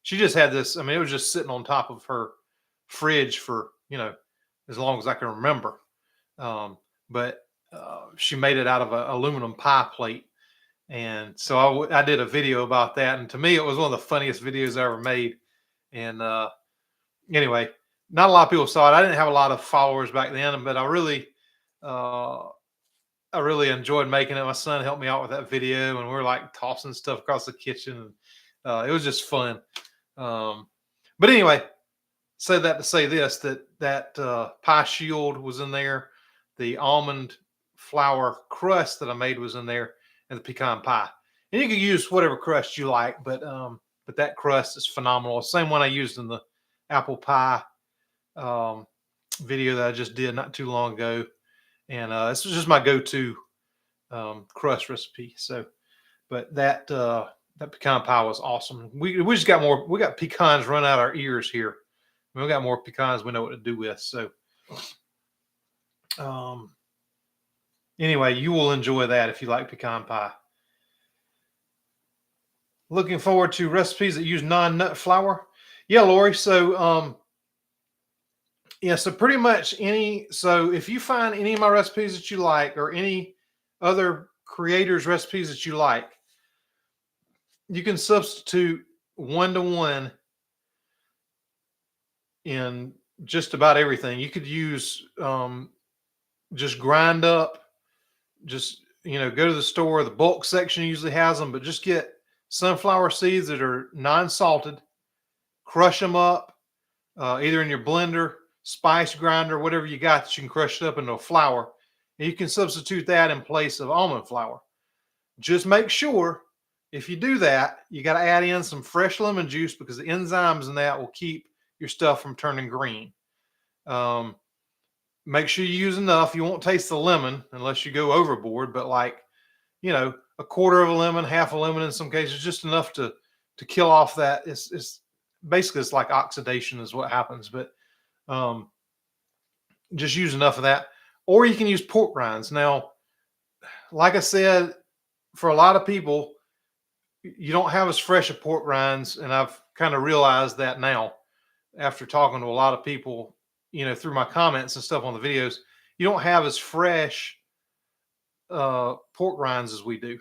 She just had this, it was just sitting on top of her fridge for, as long as I can remember. But she made it out of an aluminum pie plate. And so I did a video about that. And to me, it was one of the funniest videos I ever made. And anyway, not a lot of people saw it. I didn't have a lot of followers back then, but I really enjoyed making it. My son helped me out with that video, and we were like tossing stuff across the kitchen. And, it was just fun. But anyway, say that to say this, that pie shield was in there. The almond flour crust that I made was in there, and the pecan pie. And you can use whatever crust you like, but that crust is phenomenal. Same one I used in the apple pie video that I just did not too long ago. And this was just my go-to crust recipe. So, but that pecan pie was awesome. We just got more. We got pecans running out our ears here. We got more pecans we know what to do with. So, anyway, you will enjoy that if you like pecan pie. Looking forward to recipes that use non-nut flour. Yeah, Lori. So, so pretty much so if you find any of my recipes that you like, or any other creators' recipes that you like, you can substitute 1-to-1 in just about everything. You could use, just grind up, just, go to the store. The bulk section usually has them, but just get sunflower seeds that are non-salted, crush them up, either in your blender, spice grinder, whatever you got that you can crush it up into a flour. And you can substitute that in place of almond flour. Just make sure, if you do that, you got to add in some fresh lemon juice, because the enzymes in that will keep your stuff from turning green. Make sure you use enough. You won't taste the lemon unless you go overboard, but like, a quarter of a lemon, half a lemon in some cases, just enough to kill off that. It's basically it's like oxidation is what happens, but just use enough of that. Or you can use pork rinds. Now, like I said, for a lot of people, you don't have as fresh a pork rinds, and I've kind of realized that now after talking to a lot of people, through my comments and stuff on the videos. You don't have as fresh pork rinds as we do.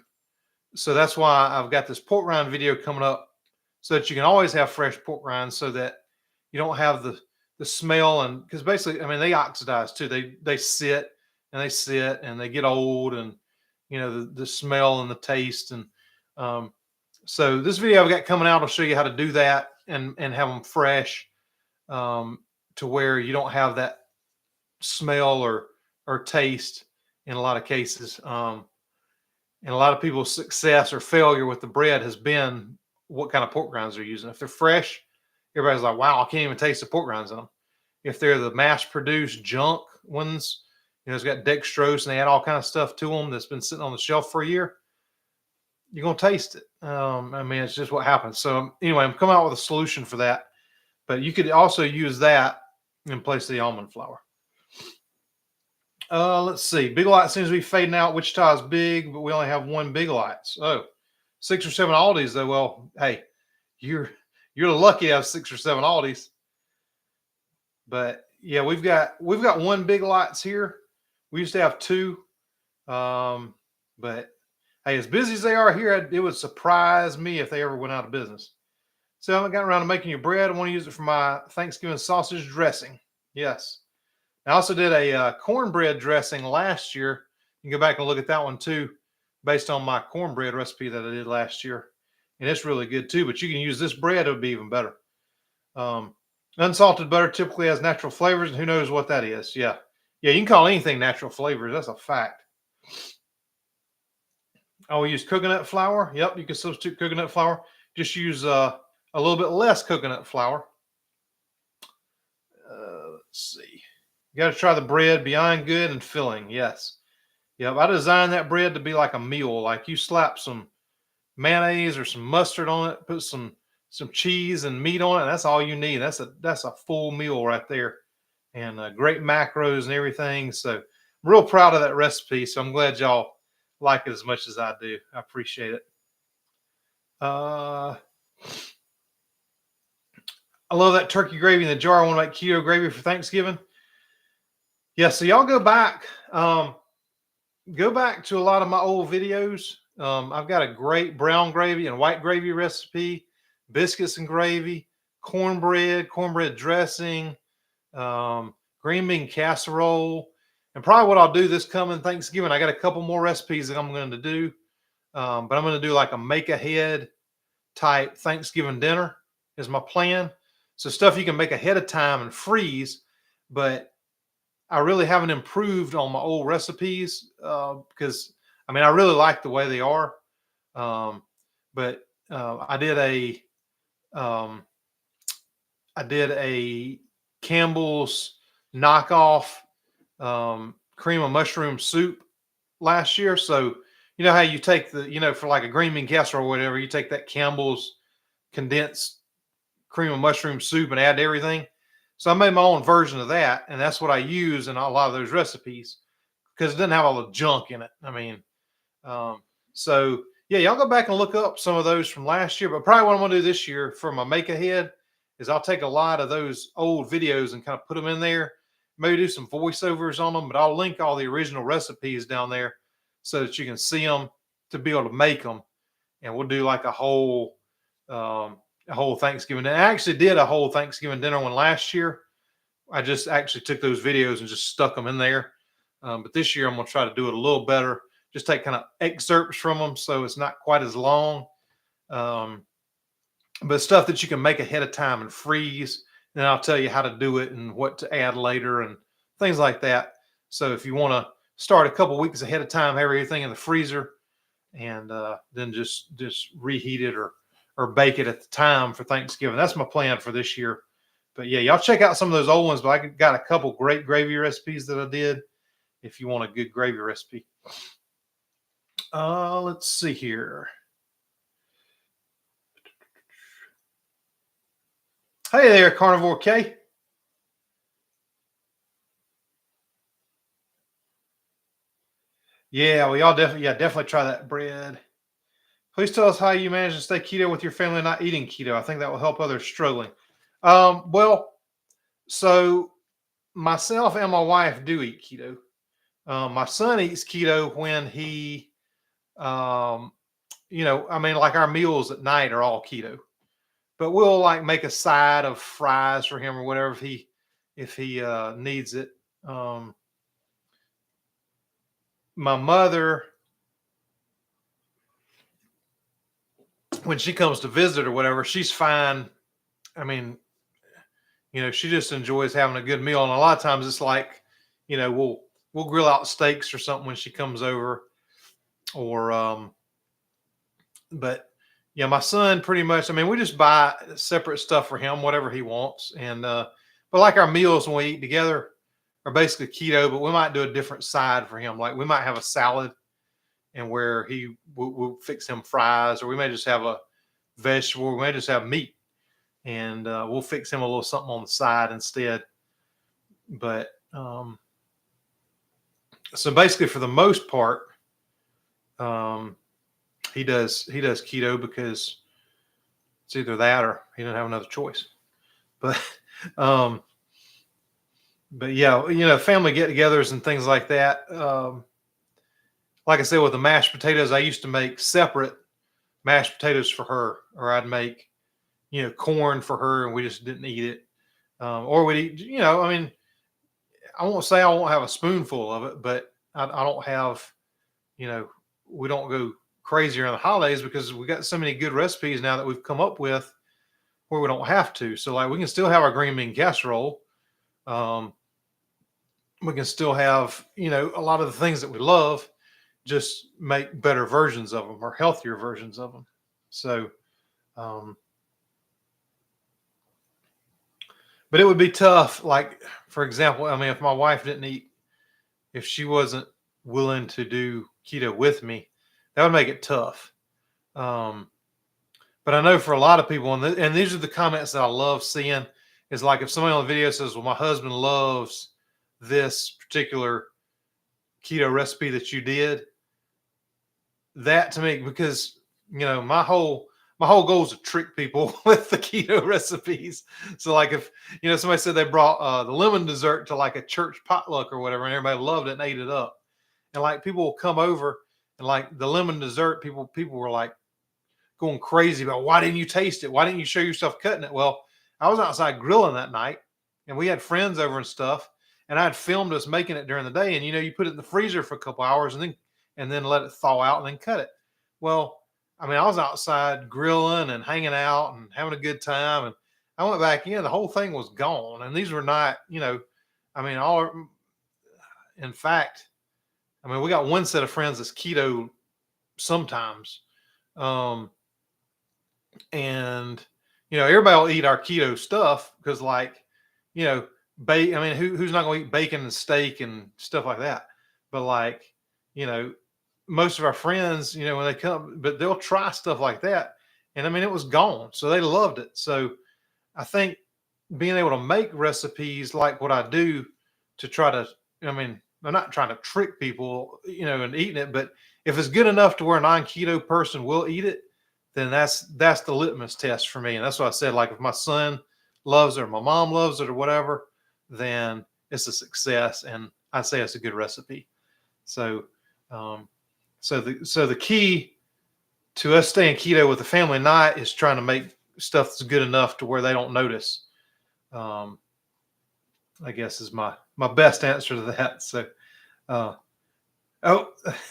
So that's why I've got this pork rind video coming up, so that you can always have fresh pork rinds, so that you don't have the smell. And because basically, I mean, they oxidize too. They sit and they sit and they get old, and the smell and the taste. And so this video I've got coming out will show you how to do that and have them fresh, to where you don't have that smell or taste in a lot of cases. And a lot of people's success or failure with the bread has been what kind of pork rinds they're using. If they're fresh, everybody's like, wow, I can't even taste the pork rinds in them. If they're the mass-produced junk ones, it's got dextrose and they add all kind of stuff to them that's been sitting on the shelf for a year, you're going to taste it. I mean, it's just what happens. So anyway, I'm coming out with a solution for that. But you could also use that in place of the almond flour. Let's see. Big Light seems to be fading out. Wichita is big, but we only have one Big Lights. Oh, 6 or 7 Aldis though. Well, hey, you're lucky to have 6 or 7 Aldis. But yeah, we've got one Big Lights here. We used to have 2. But hey, as busy as they are here, it would surprise me if they ever went out of business. So I haven't gotten around to making your bread. I want to use it for my Thanksgiving sausage dressing. Yes. I also did a cornbread dressing last year. You can go back and look at that one too, based on my cornbread recipe that I did last year. And it's really good too, but you can use this bread. It would be even better. Unsalted butter typically has natural flavors, and who knows what that is. Yeah. Yeah, you can call anything natural flavors. That's a fact. Oh, we use coconut flour. Yep, you can substitute coconut flour. Just use a little bit less coconut flour. Let's see. You got to try the bread. Beyond good and filling. Yes. Yep. I designed that bread to be like a meal. Like you slap some mayonnaise or some mustard on it, put some cheese and meat on it. And that's all you need. That's a full meal right there, and great macros and everything. So I'm real proud of that recipe. So I'm glad y'all like it as much as I do. I appreciate it. I love that turkey gravy in the jar. I want to make keto gravy for Thanksgiving. Yeah, so y'all go back to a lot of my old videos. I've got a great brown gravy and white gravy recipe, biscuits and gravy, cornbread dressing, green bean casserole. And probably what I'll do this coming Thanksgiving, I got a couple more recipes that I'm going to do. But I'm going to do like a make ahead type Thanksgiving dinner is my plan. So stuff you can make ahead of time and freeze, but I really haven't improved on my old recipes because I mean I really like the way they are, but I did a Campbell's knockoff cream of mushroom soup last year. So you know how you take for like a green bean casserole or whatever, you take that Campbell's condensed cream of mushroom soup and add everything. So I made my own version of that, and that's what I use in a lot of those recipes because it doesn't have all the junk in it. I mean, so yeah, y'all go back and look up some of those from last year. But probably what I'm going to do this year for my make ahead is I'll take a lot of those old videos and kind of put them in there. Maybe do some voiceovers on them, but I'll link all the original recipes down there so that you can see them to be able to make them. And we'll do like a whole Thanksgiving dinner. I actually did a whole Thanksgiving dinner one last year. I just actually took those videos and just stuck them in there. But this year I'm going to try to do it a little better. Just take kind of excerpts from them so it's not quite as long. But stuff that you can make ahead of time and freeze. Then I'll tell you how to do it and what to add later and things like that. So if you want to start a couple weeks ahead of time, have everything in the freezer, and then just reheat it or bake it at the time for Thanksgiving. That's my plan for this year. But yeah, y'all check out some of those old ones. But I got a couple great gravy recipes that I did if you want a good gravy recipe. Let's see here. Hey there, Carnivore K. Yeah, we all definitely try that bread. Please tell us how you manage to stay keto with your family not eating keto. I think that will help others struggling. Well, so myself and my wife do eat keto. My son eats keto when he, um, I mean, like our meals at night are all keto, but we'll like make a side of fries for him or whatever if he needs it. Um, my mother, when she comes to visit or whatever, she's fine. I mean, she just enjoys having a good meal. And a lot of times it's like, we'll grill out steaks or something when she comes over. Or but yeah, my son pretty much, I mean, we just buy separate stuff for him, whatever he wants. And but like our meals when we eat together are basically keto, but we might do a different side for him. Like we might have a salad and where we'll fix him fries, or we may just have a vegetable, we may just have meat and we'll fix him a little something on the side instead. But so basically, for the most part, um, he does keto because it's either that or he doesn't have another choice. But um, but yeah, family get-togethers and things like that. Like I said, with the mashed potatoes, I used to make separate mashed potatoes for her, or I'd make corn for her, and we just didn't eat it. Or we'd eat, I mean, I won't say I won't have a spoonful of it, but I don't have, we don't go crazy around the holidays because we got so many good recipes now that we've come up with where we don't have to. So like we can still have our green bean casserole. We can still have, a lot of the things that we love, just make better versions of them or healthier versions of them. So, um, but it would be tough. Like, for example, I mean, if my wife didn't eat, if she wasn't willing to do keto with me, that would make it tough. Um, but I know for a lot of people, and these are the comments that I love seeing, is like if somebody on the video says, well, my husband loves this particular keto recipe that you did, that to me, because, my whole goal is to trick people with the keto recipes. So like if, somebody said they brought the lemon dessert to like a church potluck or whatever, and everybody loved it and ate it up. And like people will come over and like the lemon dessert, people were like going crazy about, why didn't you taste it? Why didn't you show yourself cutting it? Well, I was outside grilling that night and we had friends over and stuff. And I had filmed us making it during the day. And, you put it in the freezer for a couple hours and then let it thaw out and then cut it. Well, I mean, I was outside grilling and hanging out and having a good time. And I went back in, the whole thing was gone. And these were not, I mean, in fact, I mean, we got one set of friends that's keto sometimes. And, everybody will eat our keto stuff because like, I mean, who's not going to eat bacon and steak and stuff like that? But like, most of our friends, when they come, but they'll try stuff like that. And I mean, it was gone. So they loved it. So I think being able to make recipes like what I do to try to, I mean, I'm not trying to trick people, and eating it, but if it's good enough to where a non-keto person will eat it, then that's the litmus test for me. And that's what I said. Like if my son loves it or my mom loves it or whatever, then it's a success. And I say it's a good recipe. So, so the key to us staying keto with the family night is trying to make stuff that's good enough to where they don't notice. I guess is my best answer to that. So, oh,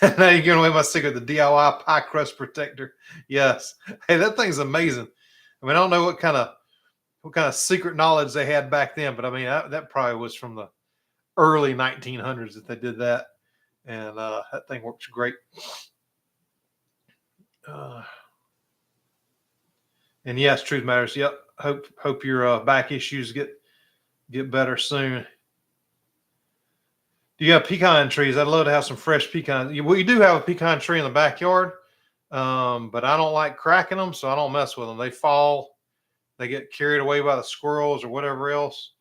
now you're giving away my secret, the DIY pie crust protector. Yes. Hey, that thing's amazing. I mean, I don't know what kind of secret knowledge they had back then, but I mean, that probably was from the early 1900s that they did that. And that thing works great. And yes, truth matters. Yep. Hope your back issues get better soon. Do you have pecan trees? I'd love to have some fresh pecans. We do have a pecan tree in the backyard, but I don't like cracking them, so I don't mess with them. They fall, they get carried away by the squirrels or whatever else.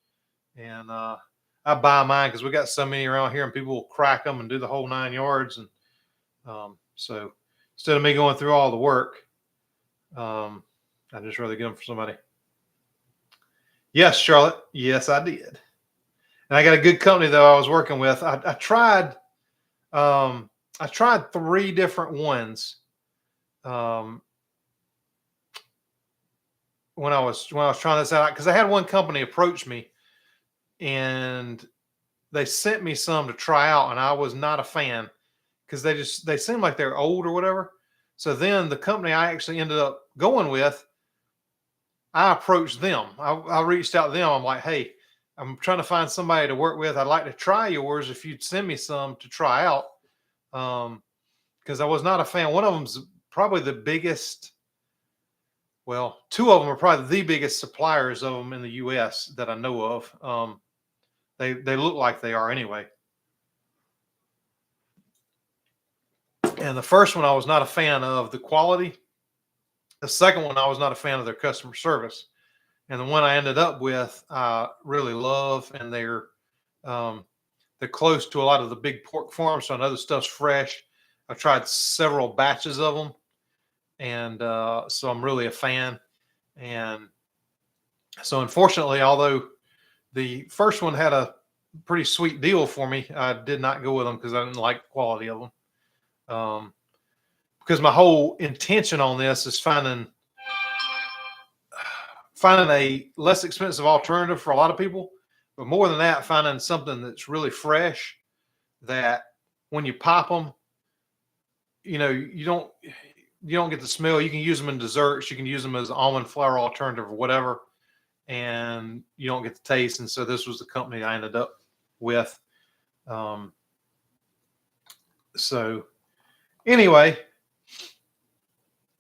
And I buy mine because we got so many around here, and people will crack them and do the whole 9 yards. And so instead of me going through all the work, I just rather get them for somebody. Yes, Charlotte. Yes, I did. And I got a good company though I was working with. I tried 3 different ones when I was trying this out, because I had one company approach me and they sent me some to try out, and I was not a fan because they seemed like they're old or whatever. So then the company I actually ended up going with, I approached them. I reached out to them. I'm like, hey, I'm trying to find somebody to work with. I'd like to try yours if you'd send me some to try out. Because I was not a fan. One of them's probably the biggest. Well, 2 of them are probably the biggest suppliers of them in the U.S. that I know of. They look like they are anyway. And the first one I was not a fan of the quality. The second one I was not a fan of their customer service. And the one I ended up with, I really love, and they're close to a lot of the big pork farms, so I know the stuff's fresh. I've tried several batches of them, and so I'm really a fan. And so, unfortunately, although the first one had a pretty sweet deal for me, I did not go with them because I didn't like the quality of them. Because my whole intention on this is finding a less expensive alternative for a lot of people, but more than that, finding something that's really fresh, that when you pop them, you don't get the smell. You can use them in desserts. You can use them as almond flour alternative or whatever, and you don't get the taste. And so this was the company I ended up with. So anyway,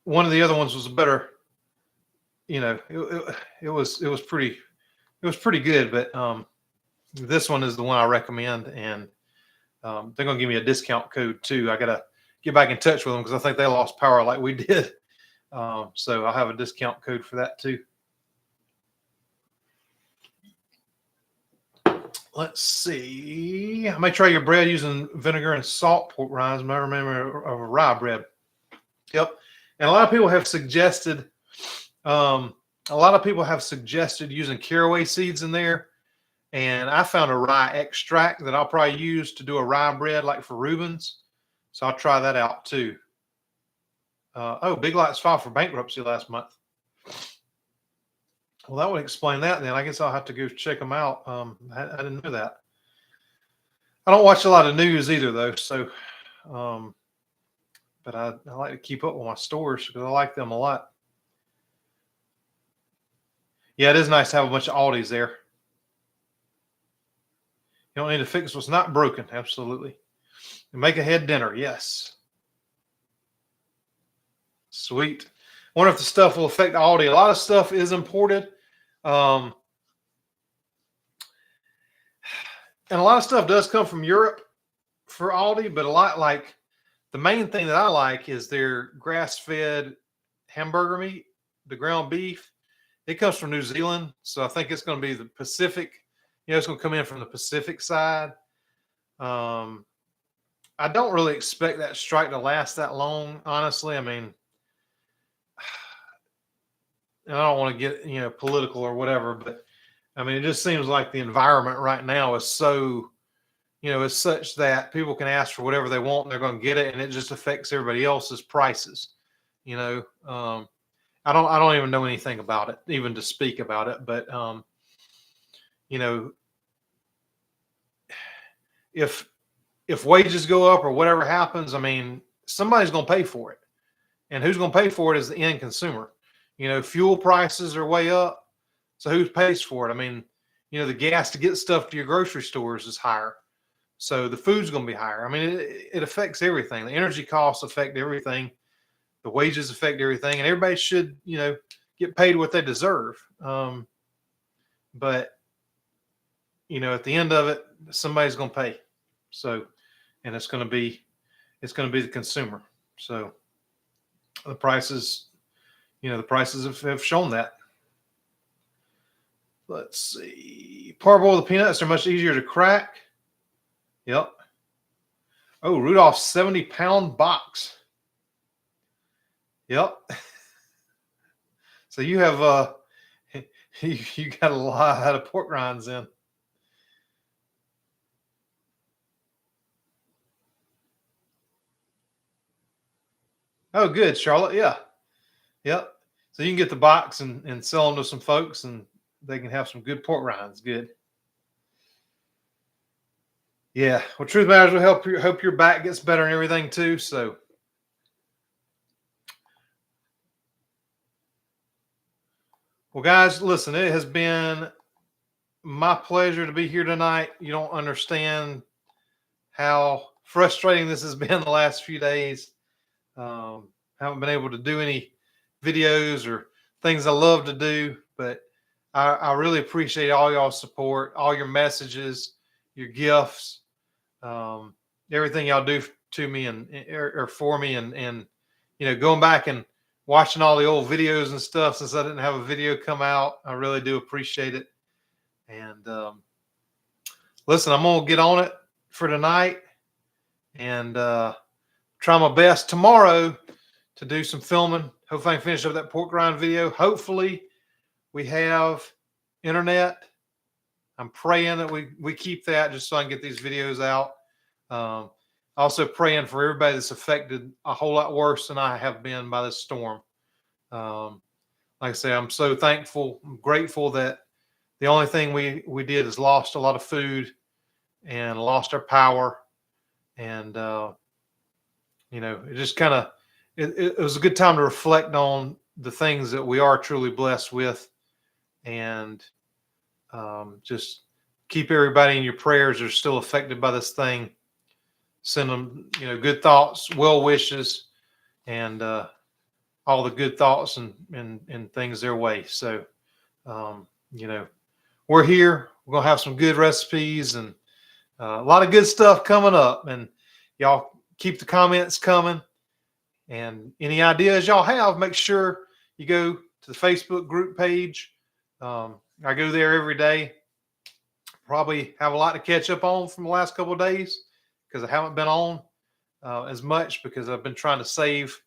one of the other ones was a better. It was pretty good, but this one is the one I recommend, and they're gonna give me a discount code too. I gotta get back in touch with them because I think they lost power like we did. So I'll have a discount code for that too. Let's see. I may try your bread using vinegar and salt, pork rinds. I remember of a rye bread. Yep. And a lot of people have suggested using caraway seeds in there. And I found a rye extract that I'll probably use to do a rye bread like for Reuben's. So I'll try that out too. Big Lots filed for bankruptcy last month. Well, that would explain that then. I guess I'll have to go check them out. I didn't know that. I don't watch a lot of news either, though. So, but I like to keep up with my stores because I like them a lot. Yeah, it is nice to have a bunch of Aldi's there. You don't need to fix what's not broken. Absolutely. And make a head dinner. Yes. Sweet. Wonder if the stuff will affect Aldi. A lot of stuff is imported. And a lot of stuff does come from Europe for Aldi, but a lot, like, the main thing that I like is their grass-fed hamburger meat, the ground beef. It comes from New Zealand, so I think it's going to be the Pacific. It's going to come in from the Pacific side. I don't really expect that strike to last that long, honestly. I mean, and I don't want to get political or whatever, but I mean, it just seems like the environment right now is so, is such that people can ask for whatever they want and they're going to get it, and it just affects everybody else's prices. I don't even know anything about it, even to speak about it, but if wages go up or whatever happens, I mean, somebody's going to pay for it, and who's going to pay for it is the end consumer. Fuel prices are way up, so who pays for it? I mean, the gas to get stuff to your grocery stores is higher, so the food's going to be higher. I mean, it affects everything. The energy costs affect everything. The wages affect everything, and everybody should, get paid what they deserve. But at the end of it, somebody's going to pay. So, and it's going to be the consumer. So the prices, have shown that. Let's see. Parboiled peanuts are much easier to crack. Yep. Oh, Rudolph's 70-pound box. Yep. So you have you got a lot of pork rinds in. Oh, good, Charlotte. Yeah. Yep. So you can get the box and sell them to some folks, and they can have some good pork rinds. Good. Yeah. Well, Truth Matters will hope your back gets better and everything too. So. Well, guys, listen, it has been my pleasure to be here tonight. You don't understand how frustrating this has been the last few days. Haven't been able to do any videos or things I love to do, but I really appreciate all y'all's support, all your messages, your gifts, everything y'all do to me or for me, and going back and watching all the old videos and stuff since I didn't have a video come out. I really do appreciate it. And listen, I'm gonna get on it for tonight and try my best tomorrow to do some filming. Hopefully I can finish up that pork rind video. Hopefully we have internet. I'm praying that we keep that just so I can get these videos out. Also praying for everybody that's affected a whole lot worse than I have been by this storm. Like I say, I'm so thankful, I'm grateful that the only thing we did is lost a lot of food and lost our power. And, it just kind of, it was a good time to reflect on the things that we are truly blessed with, and just keep everybody in your prayers that are still affected by this thing. Send them, good thoughts, well wishes, and all the good thoughts and things their way. So, we're here. We're going to have some good recipes and a lot of good stuff coming up. And y'all keep the comments coming. And any ideas y'all have, make sure you go to the Facebook group page. I go there every day. Probably have a lot to catch up on from the last couple of days because I haven't been on as much because I've been trying to save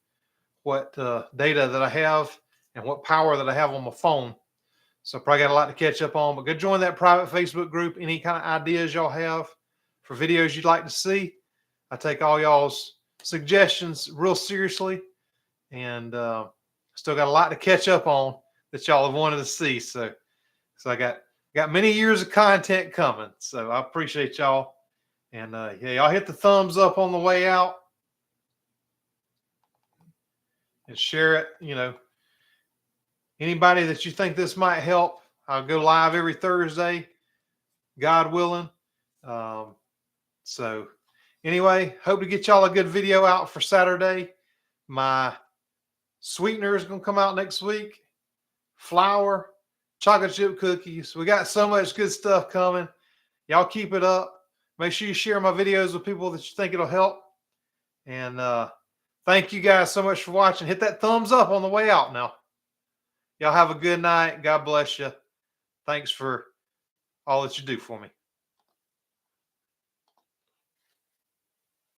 what data that I have and what power that I have on my phone. So probably got a lot to catch up on. But go join that private Facebook group. Any kind of ideas y'all have for videos you'd like to see, I take all y'all's suggestions real seriously, and still got a lot to catch up on that y'all have wanted to see. So I got many years of content coming. So I appreciate y'all, and y'all hit the thumbs up on the way out and share it. Anybody that you think this might help, I'll go live every Thursday, God willing. So anyway, hope to get y'all a good video out for Saturday. My sweetener is going to come out next week. Flour, chocolate chip cookies. We got so much good stuff coming. Y'all keep it up. Make sure you share my videos with people that you think it'll help. And thank you guys so much for watching. Hit that thumbs up on the way out now. Y'all have a good night. God bless you. Thanks for all that you do for me.